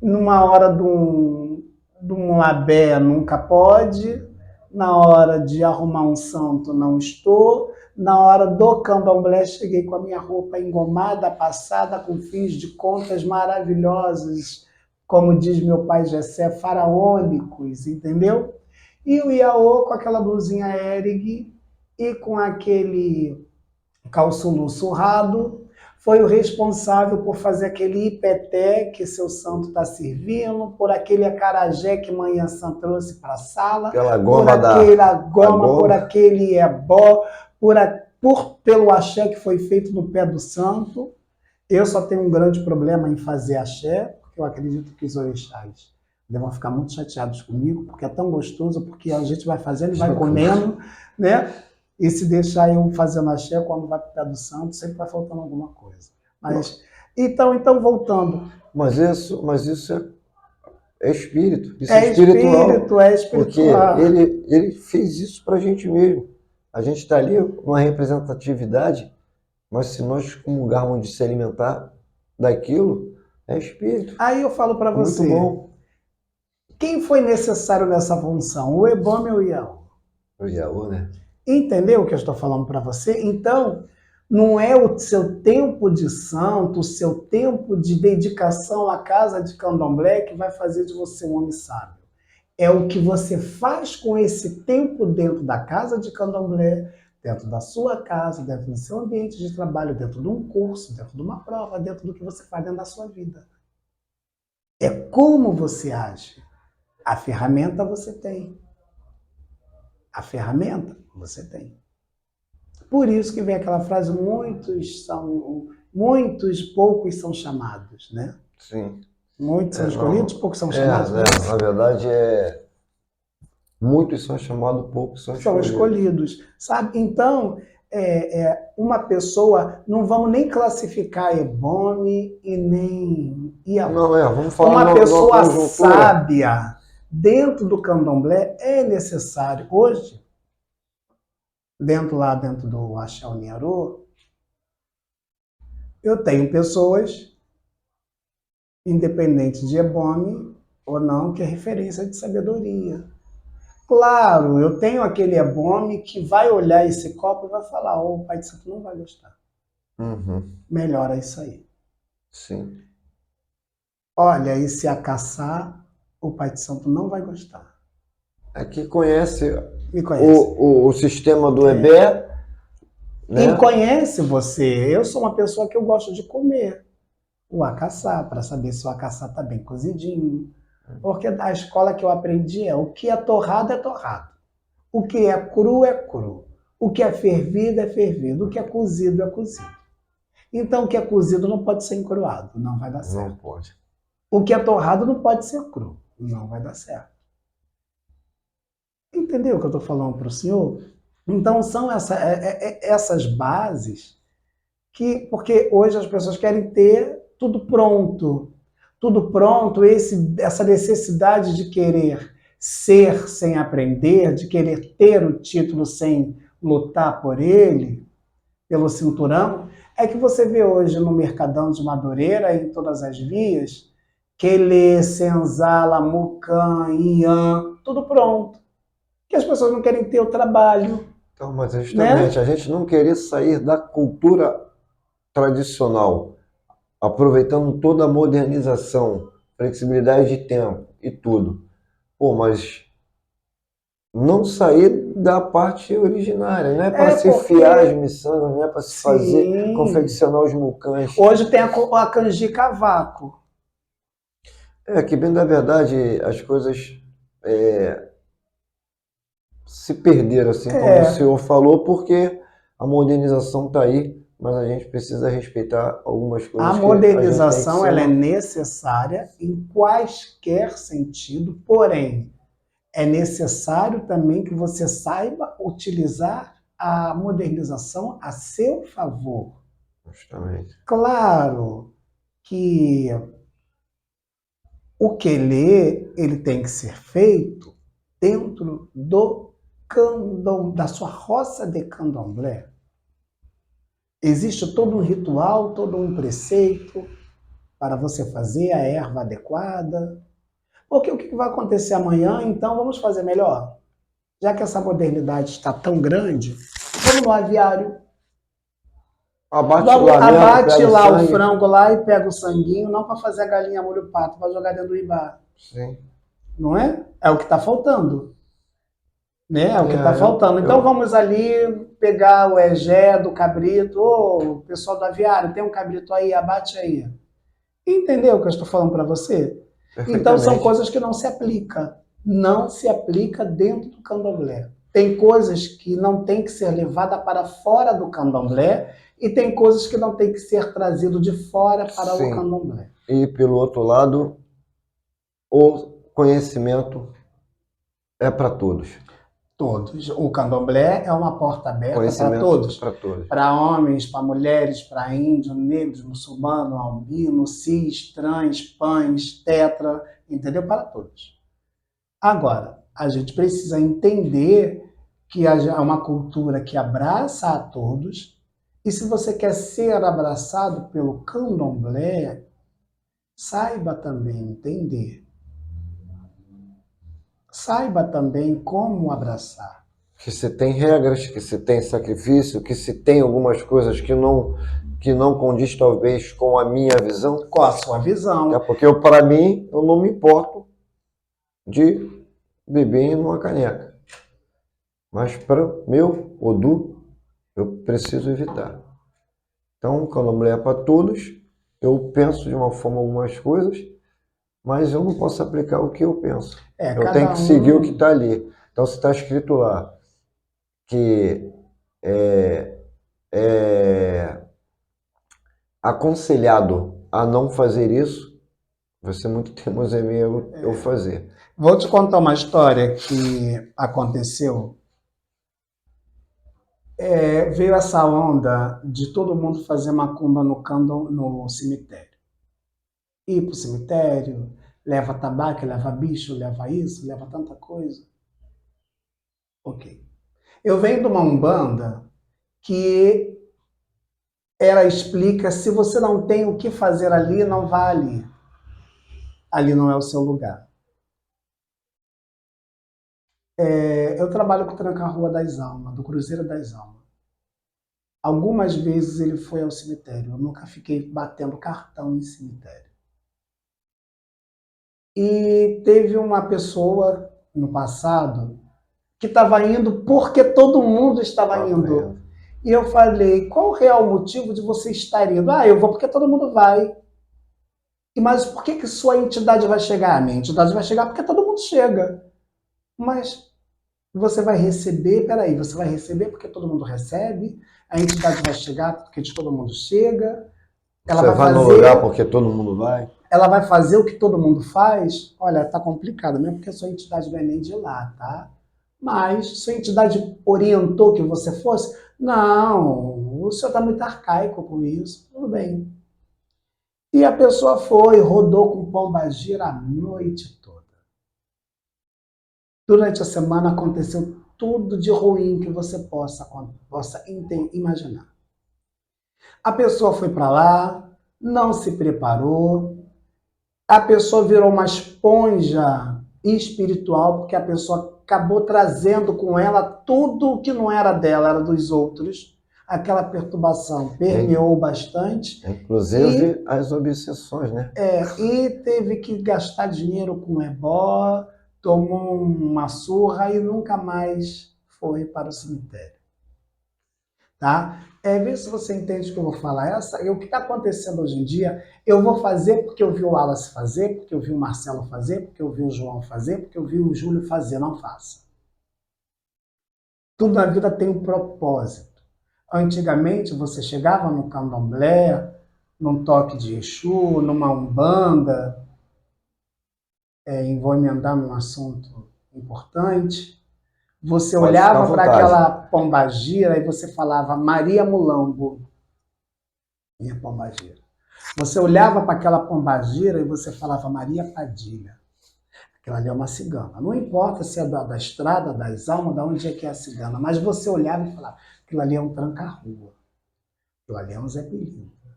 numa hora de um labé, nunca pode, na hora de arrumar um santo, não estou, na hora do candomblé, cheguei com a minha roupa engomada, passada, com fins de contas maravilhosos, como diz meu pai Gessé, faraônicos, entendeu? E o Iaô com aquela blusinha Hering e com aquele calçulu surrado, foi o responsável por fazer aquele ipeté que seu santo está servindo, por aquele acarajé que Manhã Sã trouxe para a sala, Aquela por goma aquela goma, por goma. aquele ebó, pelo axé que foi feito no pé do santo. Eu só tenho um grande problema em fazer axé, porque eu acredito que os orixás vão ficar muito chateados comigo, porque é tão gostoso, porque a gente vai fazendo e vai comendo, né? E se deixar eu fazendo axé, quando vai para o pé do santo, sempre vai faltando alguma coisa. Mas, então voltando. Mas isso é espírito. Isso É espírito, é porque espiritual. ele fez isso para a gente mesmo. A gente está ali numa representatividade, mas se nós comungarmos de se alimentar daquilo, é espírito. Aí eu falo para você. Muito bom. Quem foi necessário nessa função? O ebome ou o Iaô? O Iaô, né? Entendeu o que eu estou falando para você? Então, não é o seu tempo de santo, o seu tempo de dedicação à casa de candomblé que vai fazer de você um homem sábio. É o que você faz com esse tempo dentro da casa de candomblé, dentro da sua casa, dentro do seu ambiente de trabalho, dentro de um curso, dentro de uma prova, dentro do que você faz dentro da sua vida. É como você age. A ferramenta você tem. A ferramenta você tem. Por isso que vem aquela frase, poucos são chamados, né? Sim. Muitos são escolhidos, poucos são chamados. Na verdade, muitos são chamados, poucos são escolhidos. Sabe? Então, uma pessoa, não vamos nem classificar ebome e nem Iaô. Não, vamos falar uma pessoa sábia dentro do candomblé é necessário. Hoje, dentro do Axé Uniarô, eu tenho pessoas, independente de ebome ou não, que é referência de sabedoria. Claro, eu tenho aquele ebome que vai olhar esse copo e vai falar, o Pai de Santo não vai gostar. Uhum. Melhora isso aí. Sim. Olha, esse acaçar, o Pai de Santo não vai gostar. É que conhece, conhece. O sistema do Ebé. Né? E conhece você. Eu sou uma pessoa que eu gosto de comer o acaçá, para saber se o acaçá está bem cozidinho. Porque a escola que eu aprendi o que é torrado é torrado. O que é cru é cru. O que é fervido é fervido. O que é cozido é cozido. Então, o que é cozido não pode ser encruado, não vai dar certo. Não pode. O que é torrado não pode ser cru, não vai dar certo. Entendeu o que eu estou falando para o senhor? Então, são essas bases porque hoje as pessoas querem ter tudo pronto. Tudo pronto, essa necessidade de querer ser sem aprender, de querer ter o título sem lutar por ele, pelo cinturão, é que você vê hoje no Mercadão de Madureira, em todas as vias, Quelê, Senzala, Mucam, Ian, tudo pronto. Que as pessoas não querem ter o trabalho. Então, mas justamente, né? A gente não querer sair da cultura tradicional, aproveitando toda a modernização, flexibilidade de tempo e tudo. Mas não sair da parte originária, não é para se fiar as miçangas, não é para se fazer, confeccionar os mucãs. Hoje tem a canjica a vácuo. Que bem da verdade as coisas se perderam, assim como o senhor falou, porque a modernização está aí, mas a gente precisa respeitar algumas coisas. A modernização ela é necessária em quaisquer sentido, porém, é necessário também que você saiba utilizar a modernização a seu favor. Justamente. Claro que O quelê, ele tem que ser feito dentro da sua roça de candomblé. Existe todo um ritual, todo um preceito para você fazer a erva adequada. Porque o que vai acontecer amanhã, então vamos fazer melhor. Já que essa modernidade está tão grande, vamos no aviário. Abate lá o frango lá e pega o sanguinho, não para fazer a galinha molho pato, para jogar dentro do ibá. Sim. Não é? É o que está faltando. Né? É o que está faltando. Então vamos ali pegar o egé do cabrito. Ô, pessoal do aviário, tem um cabrito aí, abate aí. Entendeu o que eu estou falando para você? Então são coisas que não se aplicam. Não se aplica dentro do candomblé. Tem coisas que não tem que ser levada para fora do candomblé e tem coisas que não tem que ser trazido de fora para o candomblé. E pelo outro lado, o conhecimento é para todos. Todos. O candomblé é uma porta aberta para todos. Para homens, para mulheres, para índios, negros, muçulmanos, albinos, cis, trans, pães, tetra, entendeu? Para todos. Agora, a gente precisa entender que é uma cultura que abraça a todos, e se você quer ser abraçado pelo candomblé, saiba também entender. Saiba também como abraçar. Que se tem regras, que se tem sacrifício, que se tem algumas coisas que não condiz talvez com a minha visão. Com a sua visão. É porque para mim, eu não me importo de beber numa caneca. Mas para meu Odu, eu preciso evitar. Então, o candomblé é para todos. Eu penso de uma forma algumas coisas, mas eu não posso aplicar o que eu penso. Eu tenho que seguir o que está ali. Então, se está escrito lá que é aconselhado a não fazer isso, vai ser muito teimosia eu fazer. Vou te contar uma história que aconteceu. Veio essa onda de todo mundo fazer macumba no cemitério. Ir para o cemitério, leva tabaco, leva bicho, leva isso, leva tanta coisa. Ok. Eu venho de uma umbanda que ela explica, se você não tem o que fazer ali, não vá ali. Ali não é o seu lugar. Eu trabalho com o Tranca-Rua das Almas, do Cruzeiro das Almas. Algumas vezes ele foi ao cemitério, eu nunca fiquei batendo cartão em cemitério. E teve uma pessoa no passado que estava indo porque todo mundo estava indo. E eu falei, qual o real motivo de você estar indo? Eu vou porque todo mundo vai. Mas por que sua entidade vai chegar? A minha entidade vai chegar porque todo mundo chega. Mas você vai receber, você vai receber porque todo mundo recebe, a entidade vai chegar porque todo mundo chega. Você vai no lugar porque todo mundo vai. Ela vai fazer o que todo mundo faz? Olha, tá complicado, mesmo porque a sua entidade não é nem de lá, tá? Mas sua entidade orientou que você fosse? Não, o senhor está muito arcaico com isso. Tudo bem. E a pessoa foi, rodou com pombagira a noite toda. Durante a semana aconteceu tudo de ruim que você possa imaginar. A pessoa foi para lá, não se preparou, a pessoa virou uma esponja espiritual, porque a pessoa acabou trazendo com ela tudo que não era dela, era dos outros. Aquela perturbação permeou bastante. Inclusive as obsessões, né? E teve que gastar dinheiro com ebó, tomou uma surra e nunca mais foi para o cemitério. Tá? Vê se você entende o que eu vou falar. O que está acontecendo hoje em dia, eu vou fazer porque eu vi o Wallace fazer, porque eu vi o Marcelo fazer, porque eu vi o João fazer, porque eu vi o Júlio fazer. Não faça. Tudo na vida tem um propósito. Antigamente, você chegava no candomblé, num toque de Exu, numa umbanda, vou emendar num assunto importante, você olhava para aquela pombagira e você falava Maria Mulambo, minha pombagira. Você olhava para aquela pombagira e você falava Maria Padilha. Aquela ali é uma cigana. Não importa se é da estrada, das almas, de onde é que é a cigana, mas você olhava e falava, aquilo ali é um tranca-rua. Aquilo ali é um Zé Pilintra.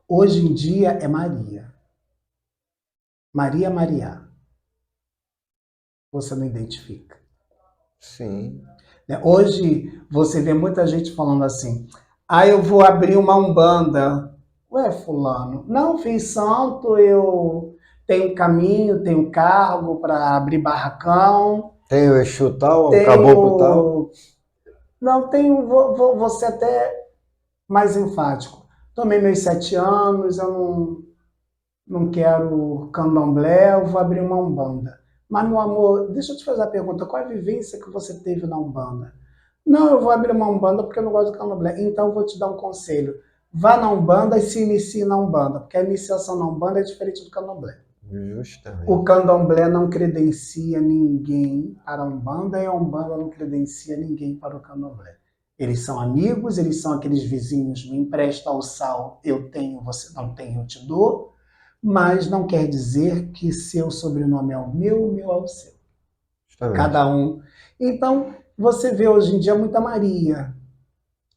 Hoje em dia é Maria. Maria Mariá. Você não identifica. Sim. Hoje você vê muita gente falando assim, eu vou abrir uma umbanda. Ué, fulano, não fiz santo, eu tenho caminho, tenho cargo para abrir barracão. Tem o Exu tal, o caboclo tal? Não, tenho, vou ser até mais enfático. Tomei meus 7 anos, eu não quero candomblé, eu vou abrir uma umbanda. Mas, meu amor, deixa eu te fazer a pergunta, qual é a vivência que você teve na umbanda? Não, eu vou abrir uma umbanda porque eu não gosto de candomblé. Então, eu vou te dar um conselho. Vá na umbanda e se inicie na umbanda, porque a iniciação na umbanda é diferente do candomblé. Justamente. O candomblé não credencia ninguém para a umbanda e a umbanda não credencia ninguém para o candomblé. Eles são amigos, eles são aqueles vizinhos, me empresta o sal, eu tenho, você não tem, eu te dou, mas não quer dizer que seu sobrenome é o meu é o seu. Justamente. Cada um. Então, você vê hoje em dia muita Maria.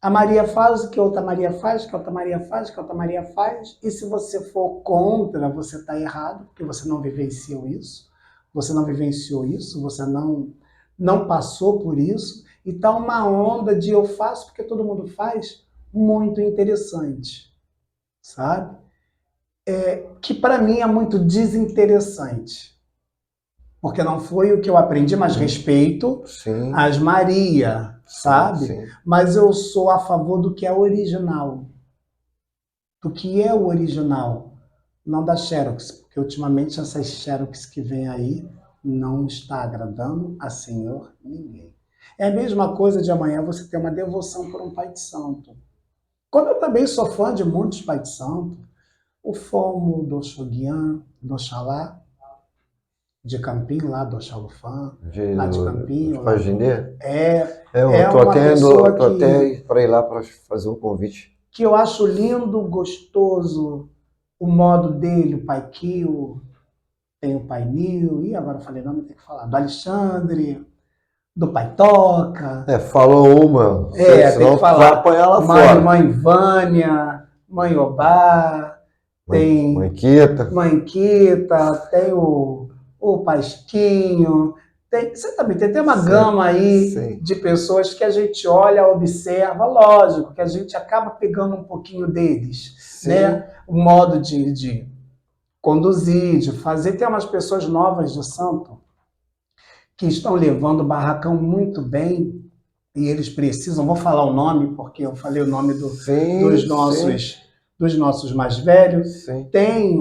A Maria faz o que outra Maria faz, que outra Maria faz, que outra Maria faz. E se você for contra, você está errado, porque você não vivenciou isso. Você não vivenciou isso, você não passou por isso. E está uma onda de eu faço porque todo mundo faz, muito interessante. Sabe? Que para mim é muito desinteressante. Porque não foi o que eu aprendi, mas respeito Sim. as Maria, sabe? Sim. Mas eu sou a favor do que é original. Do que é o original. Não da Xerox, porque ultimamente essas Xerox que vem aí não está agradando a senhor ninguém. É a mesma coisa de amanhã você ter uma devoção por um pai de santo. Como eu também sou fã de muitos pais de santo, o Fomo, do Oxoguian, do Oxalá, de Campinho, lá do Oxalufã, lá de Campinho. Eu tô até para ir lá para fazer um convite. Que eu acho lindo, gostoso, o modo dele, o Pai Kio, tem o Pai Nil, e agora eu falei, não, tem que falar, do Alexandre, do Pai Toca. Falou uma, tem que falar. Vai apanhar lá fora. Mãe Vânia, Mãe Obá, tem Mãe Quita, tem o Pasquinho, você também tem uma gama aí de pessoas que a gente olha, observa, lógico, que a gente acaba pegando um pouquinho deles, né? O modo de conduzir, de fazer. Tem umas pessoas novas de santo que estão levando o barracão muito bem e eles precisam, vou falar o nome, porque eu falei o nome dos nossos mais velhos. Sim. Tem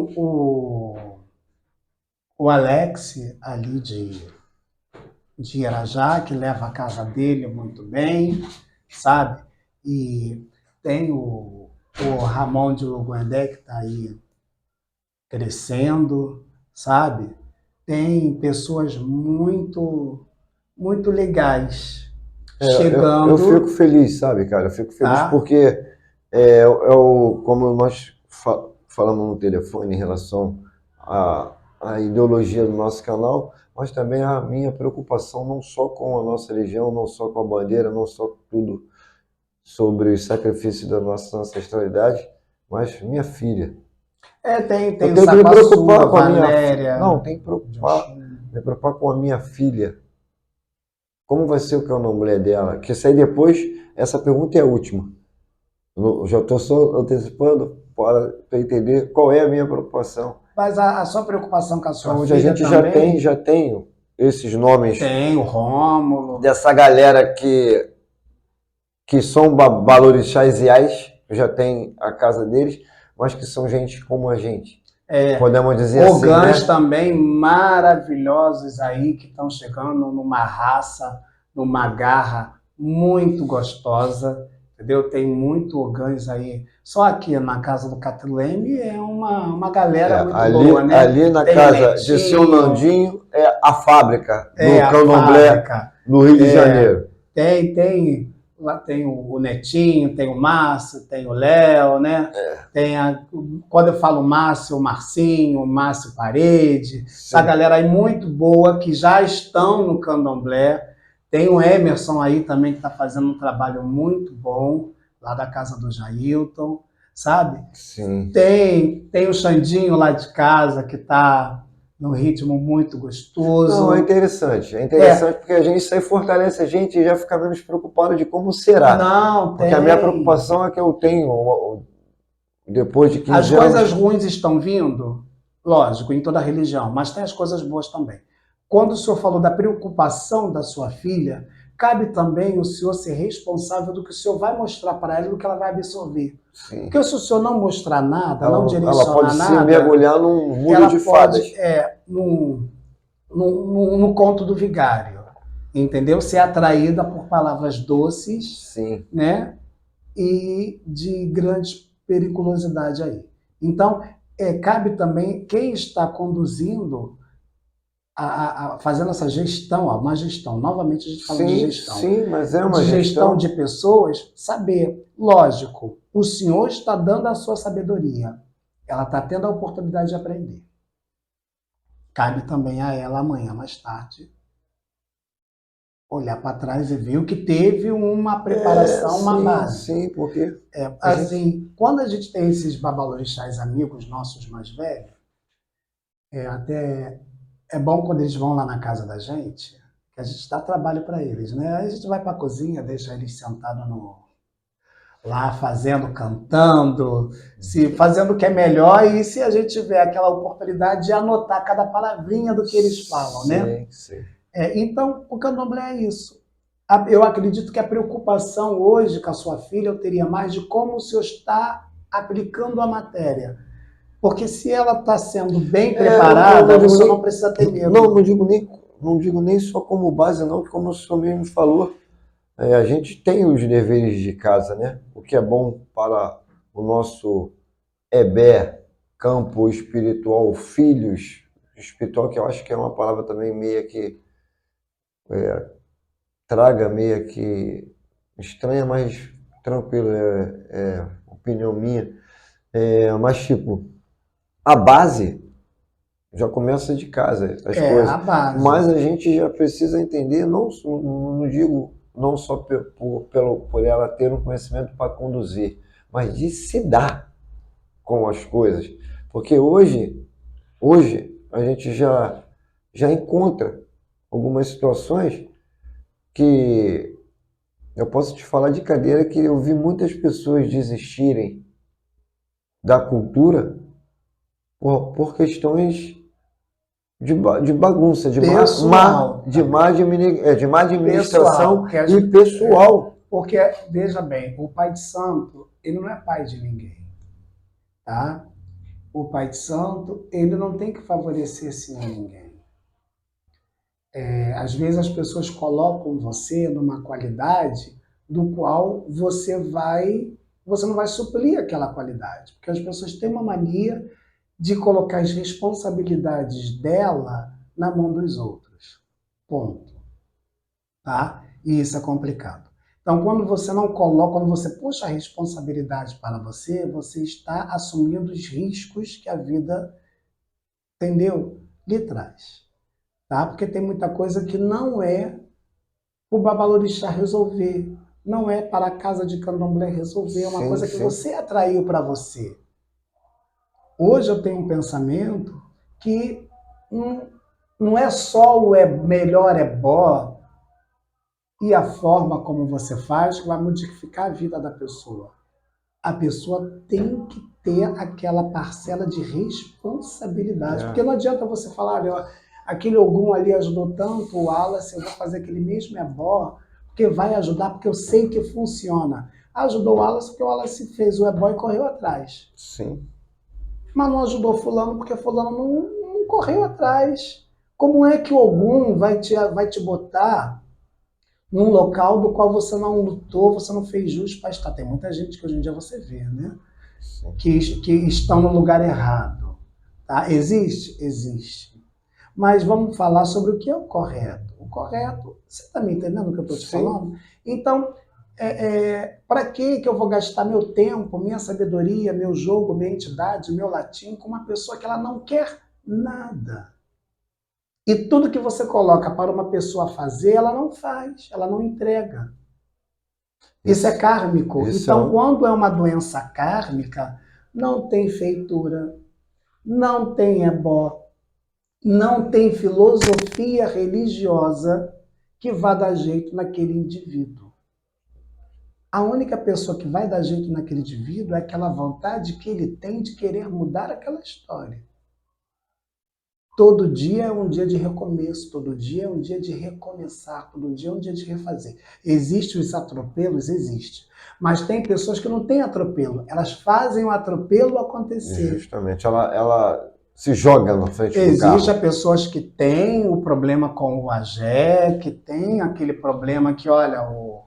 o Alex ali de Irajá, que leva a casa dele muito bem, sabe? E tem o Ramon de Luguendé, que está aí crescendo, sabe? Tem pessoas muito, muito legais chegando. Eu fico feliz, sabe, cara? Eu fico feliz porque como nós falamos no telefone em relação à ideologia do nosso canal, mas também a minha preocupação não só com a nossa religião, não só com a bandeira, não só com tudo sobre os sacrifícios da nossa ancestralidade, mas minha filha. Tem eu tenho que me preocupar com a minha... Não, tem que me preocupar com a minha filha. Como vai ser o candomblé dela? Que isso aí depois, essa pergunta é a última. Eu já estou só antecipando para entender qual é a minha preocupação. Mas a sua preocupação com a sua onde filha a gente também... já tem esses nomes. Tem o Rômulo. Dessa galera que são balorixás reais, já tem a casa deles, mas que são gente como a gente. Podemos dizer assim, Ogãs também maravilhosos aí, que estão chegando numa raça, numa garra muito gostosa. Entendeu? Tem muito Ogãs aí. Só aqui na casa do Catileme é uma galera muito boa, né? Ali na casa de seu Nandinho é a fábrica do candomblé do Rio de Janeiro. Tem lá tem o Netinho, tem o Márcio, tem o Léo, né? Tem quando eu falo Márcio, o Marcinho, o Márcio Parede, essa galera aí muito boa que já estão no candomblé. Tem o Emerson aí também que está fazendo um trabalho muito bom, lá da casa do Jailton, sabe? Sim. Tem o Xandinho lá de casa que está num ritmo muito gostoso. Não, é interessante porque a gente isso aí fortalece a gente e já fica menos preocupado de como será. Não, porque a minha preocupação é que eu tenho, depois de 15 anos... As coisas ruins estão vindo, lógico, em toda religião, mas tem as coisas boas também. Quando o senhor falou da preocupação da sua filha, cabe também o senhor ser responsável do que o senhor vai mostrar para ela e do que ela vai absorver. Sim. Porque se o senhor não mostrar nada, não direcionar nada... Ela pode nada... se mergulhar num mundo de fadas. No conto do vigário, entendeu? Ser atraída por palavras doces, sim, né? E de grande periculosidade aí. Então, cabe também quem está conduzindo, fazendo essa gestão, uma gestão, novamente a gente fala de gestão. Sim, mas é uma gestão de pessoas, saber, lógico, o senhor está dando a sua sabedoria, ela está tendo a oportunidade de aprender. Cabe também a ela amanhã, mais tarde, olhar para trás e ver que teve uma preparação, uma base. Sim, porque... quando a gente tem esses babalorixás amigos nossos mais velhos, até é bom quando eles vão lá na casa da gente, que a gente dá trabalho para eles, né? Aí a gente vai para a cozinha, deixa eles sentados lá fazendo, cantando, fazendo o que é melhor, e se a gente tiver aquela oportunidade de anotar cada palavrinha do que eles falam, né? Sim. Então, o candomblé é isso. Eu acredito que a preocupação hoje com a sua filha eu teria mais de como o senhor está aplicando a matéria. Porque se ela está sendo bem preparada, você não precisa ter medo. Não digo nem só como base, não, que como o senhor mesmo falou, a gente tem os deveres de casa, né? O que é bom para o nosso campo espiritual, filhos espiritual, que eu acho que é uma palavra também meio que traga meio que estranha, mas tranquilo, opinião minha. Mas tipo, a base já começa de casa, as coisas. A base. Mas a gente já precisa entender, não digo não só por ela ter um conhecimento para conduzir, mas de se dar com as coisas. Porque hoje a gente já encontra algumas situações que eu posso te falar de cadeira que eu vi muitas pessoas desistirem da cultura por questões de bagunça, de má administração e pessoal. Porque, veja bem, o pai de santo, ele não é pai de ninguém, tá? O pai de santo, ele não tem que favorecer ninguém. Às vezes as pessoas colocam você numa qualidade do qual você não vai suprir aquela qualidade, porque as pessoas têm uma mania de colocar as responsabilidades dela na mão dos outros. Ponto. Tá? E isso é complicado. Então, quando você não coloca, quando você puxa a responsabilidade para você, você está assumindo os riscos que a vida, entendeu? Lhe traz. Tá? Porque tem muita coisa que não é o babalorixá resolver, não é para a casa de candomblé resolver, é uma coisa que você atraiu para você. Hoje eu tenho um pensamento que não é só o melhor bom e a forma como você faz que vai modificar a vida da pessoa. A pessoa tem que ter aquela parcela de responsabilidade. Porque não adianta você falar, olha, aquele Ogum ali ajudou tanto o Wallace, eu vou fazer aquele mesmo ebó, porque vai ajudar, porque eu sei que funciona. Ajudou o Wallace porque o Wallace fez o ebó e correu atrás. Sim. Mas não ajudou fulano porque fulano não correu atrás. Como é que o Ogum vai te botar num local do qual você não lutou, você não fez jus para estar? Tem muita gente que hoje em dia você vê, né? Que estão no lugar errado. Tá? Existe? Existe. Mas vamos falar sobre o que é o correto. O correto, você está me entendendo o que eu estou te falando? Então, Para que eu vou gastar meu tempo, minha sabedoria, meu jogo, minha entidade, meu latim com uma pessoa que ela não quer nada? E tudo que você coloca para uma pessoa fazer, ela não faz, ela não entrega. Isso é kármico. Então, quando é uma doença kármica, não tem feitura, não tem ebó, não tem filosofia religiosa que vá dar jeito naquele indivíduo. A única pessoa que vai dar jeito naquele indivíduo é aquela vontade que ele tem de querer mudar aquela história. Todo dia é um dia de recomeço, todo dia é um dia de recomeçar, todo dia é um dia de refazer. Existem os atropelos? Existe. Mas tem pessoas que não têm atropelo, elas fazem o atropelo acontecer. Justamente, ela se joga na frente do carro. Existem pessoas que têm o problema com o agé, que tem aquele problema que, olha, o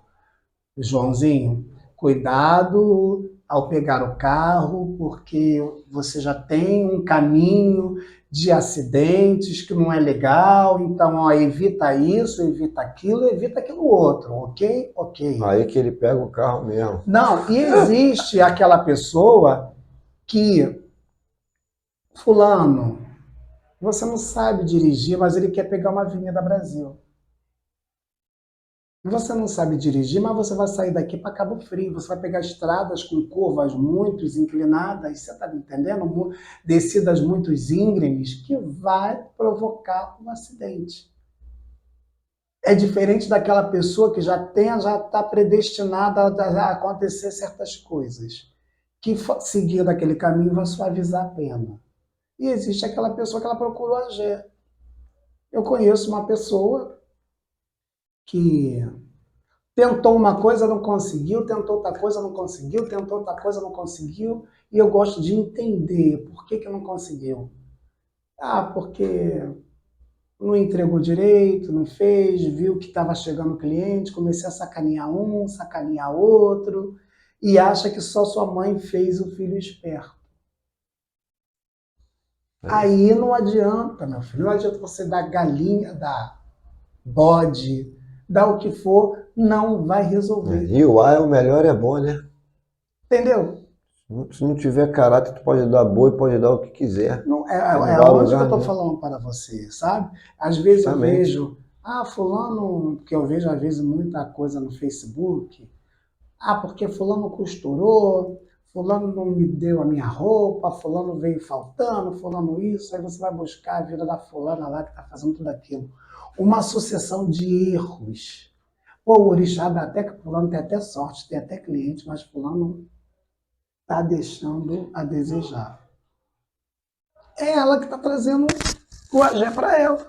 Joãozinho, cuidado ao pegar o carro, porque você já tem um caminho de acidentes que não é legal, então ó, evita isso, evita aquilo outro, ok? Ok. Aí que ele pega o carro mesmo. Não, e existe aquela pessoa que, fulano, você não sabe dirigir, mas ele quer pegar uma Avenida Brasil. Você não sabe dirigir, mas você vai sair daqui para Cabo Frio. Você vai pegar estradas com curvas muito inclinadas, você está me entendendo? Descidas muito íngremes, que vai provocar um acidente. É diferente daquela pessoa que já está predestinada a acontecer certas coisas, que seguindo aquele caminho vai suavizar a pena. E existe aquela pessoa que ela procura o agé. Eu conheço uma pessoa que tentou uma coisa, não conseguiu, tentou outra coisa, não conseguiu, tentou outra coisa, não conseguiu, e eu gosto de entender por que não conseguiu. Ah, porque não entregou direito, não fez, viu que estava chegando o cliente, comecei a sacanear um, sacanear outro, e acha que só sua mãe fez o filho esperto. Aí não adianta, meu filho, não adianta você dar galinha, dar bode, dar o que for, não vai resolver. E o A é o melhor, é bom, né? Entendeu? Se não tiver caráter, tu pode dar boi, pode dar o que quiser. Não, é onde que eu estou falando para você, sabe? Às vezes eu vejo, fulano, que eu vejo às vezes muita coisa no Facebook, porque fulano costurou, fulano não me deu a minha roupa, fulano veio faltando, fulano isso, aí você vai buscar a vida da fulana lá que está fazendo tudo aquilo. Uma sucessão de erros. Pô, o orixá dá até que fulano tem até sorte, tem até cliente, mas fulano está deixando a desejar. É ela que está trazendo o agé para ela.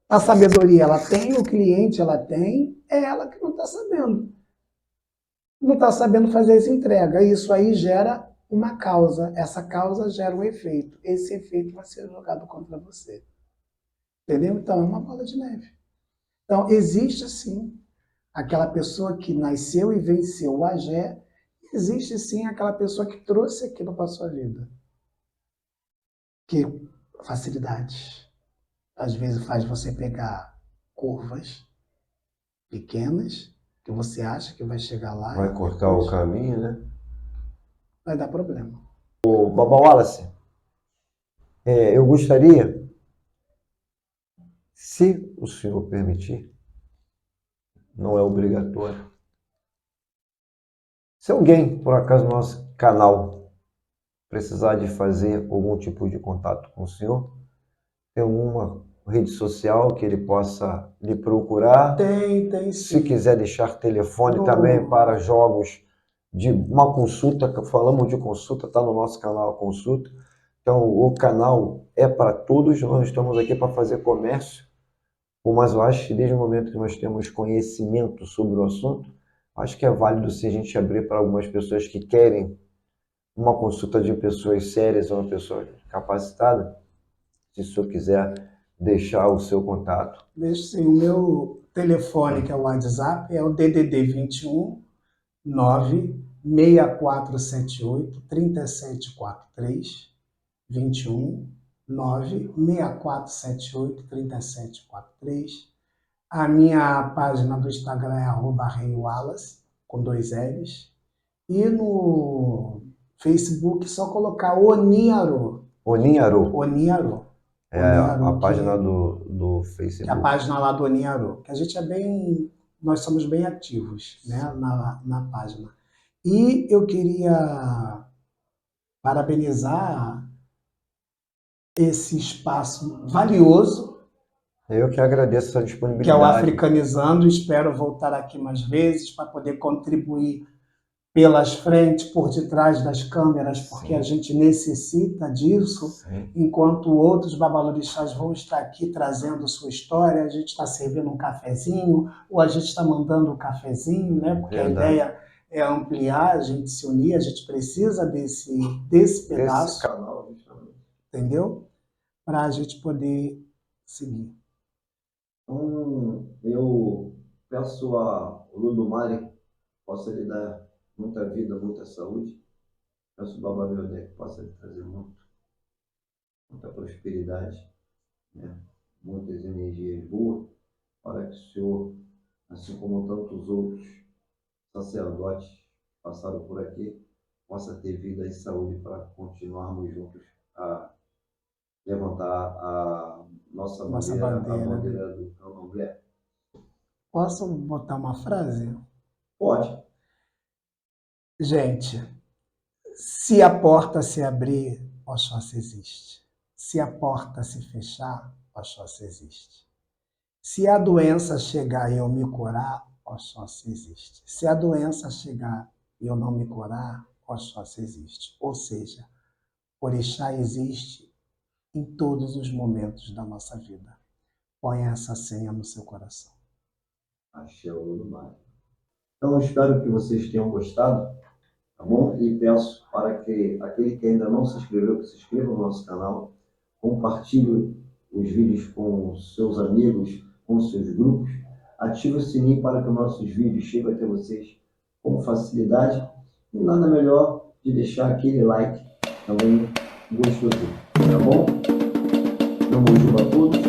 A sabedoria ela tem, o cliente ela tem, é ela que não está sabendo. Não está sabendo fazer essa entrega. Isso aí gera uma causa. Essa causa gera um efeito. Esse efeito vai ser jogado contra você. Entendeu? Então é uma bola de neve. Então existe sim aquela pessoa que nasceu e venceu o agé. Existe sim aquela pessoa que trouxe aquilo para a sua vida. Que facilidade. Às vezes faz você pegar curvas pequenas que você acha que vai chegar lá. Vai cortar o caminho, né? Vai dar problema. O Baba Wallace, eu gostaria, se o senhor permitir, não é obrigatório, se alguém, por acaso, no nosso canal precisar de fazer algum tipo de contato com o senhor, tem alguma rede social que ele possa lhe procurar? Tem sim. Se quiser deixar telefone também para jogos de uma consulta, falamos de consulta, está no nosso canal a consulta. Então, o canal é para todos, nós estamos aqui para fazer comércio, mas eu acho que desde o momento que nós temos conhecimento sobre o assunto, acho que é válido se a gente abrir para algumas pessoas que querem uma consulta de pessoas sérias, uma pessoa capacitada. Se o senhor quiser deixar o seu contato. Deixa sim, o meu telefone, que é o WhatsApp, é o DDD 21 96478 3743 21 96478 3743. A minha página do Instagram é @reiwallace, com 2 L's. E no Facebook, só colocar Oniaro. Oninharu. Oniaro. É a Oniaro, página do que é a Facebook. página lá do Oniaro. Que a gente é bem... Nós somos bem ativos, né, na página. E eu queria parabenizar esse espaço valioso, Eu que agradeço a que é o disponibilidade. Africanizando. Espero voltar aqui mais vezes para poder contribuir pelas frentes, por detrás das câmeras, porque Sim. a gente necessita disso, Sim. enquanto outros babalorixás vão estar aqui trazendo sua história, a gente está servindo um cafezinho, ou a gente está mandando um cafezinho, né? Porque Verdade. a ideia é ampliar, a gente se unir, a gente precisa desse pedaço, Esse canal, justamente. entendeu? Para a gente poder seguir. Então, eu peço a Ludumare possa lhe dar muita vida, muita saúde. Peço o Baba Leodé que possa lhe trazer muita prosperidade, né? Muitas energias boas, para que o Senhor, assim como tantos outros sacerdotes que passaram por aqui, possa ter vida e saúde para continuarmos juntos a levantar a nossa bandeira, a bandeira, né? bandeira do candomblé. Posso botar uma frase? Pode. Gente, se a porta se abrir, Oxóssi existe. Se a porta se fechar, Oxóssi existe. Se a doença chegar e eu me curar, Oxóssi existe. Se a doença chegar e eu não me curar, Oxóssi existe. Ou seja, Orixá existe em todos os momentos da nossa vida. Ponha essa senha no seu coração. Axé Olodumare. Então, eu espero que vocês tenham gostado, tá bom? E peço para que aquele que ainda não se inscreveu, que se inscreva no nosso canal, compartilhe os vídeos com seus amigos, com seus grupos, ative o sininho para que os nossos vídeos cheguem até vocês com facilidade e nada melhor de deixar aquele like também gostosinho, tá bom? Tamo junto a todos.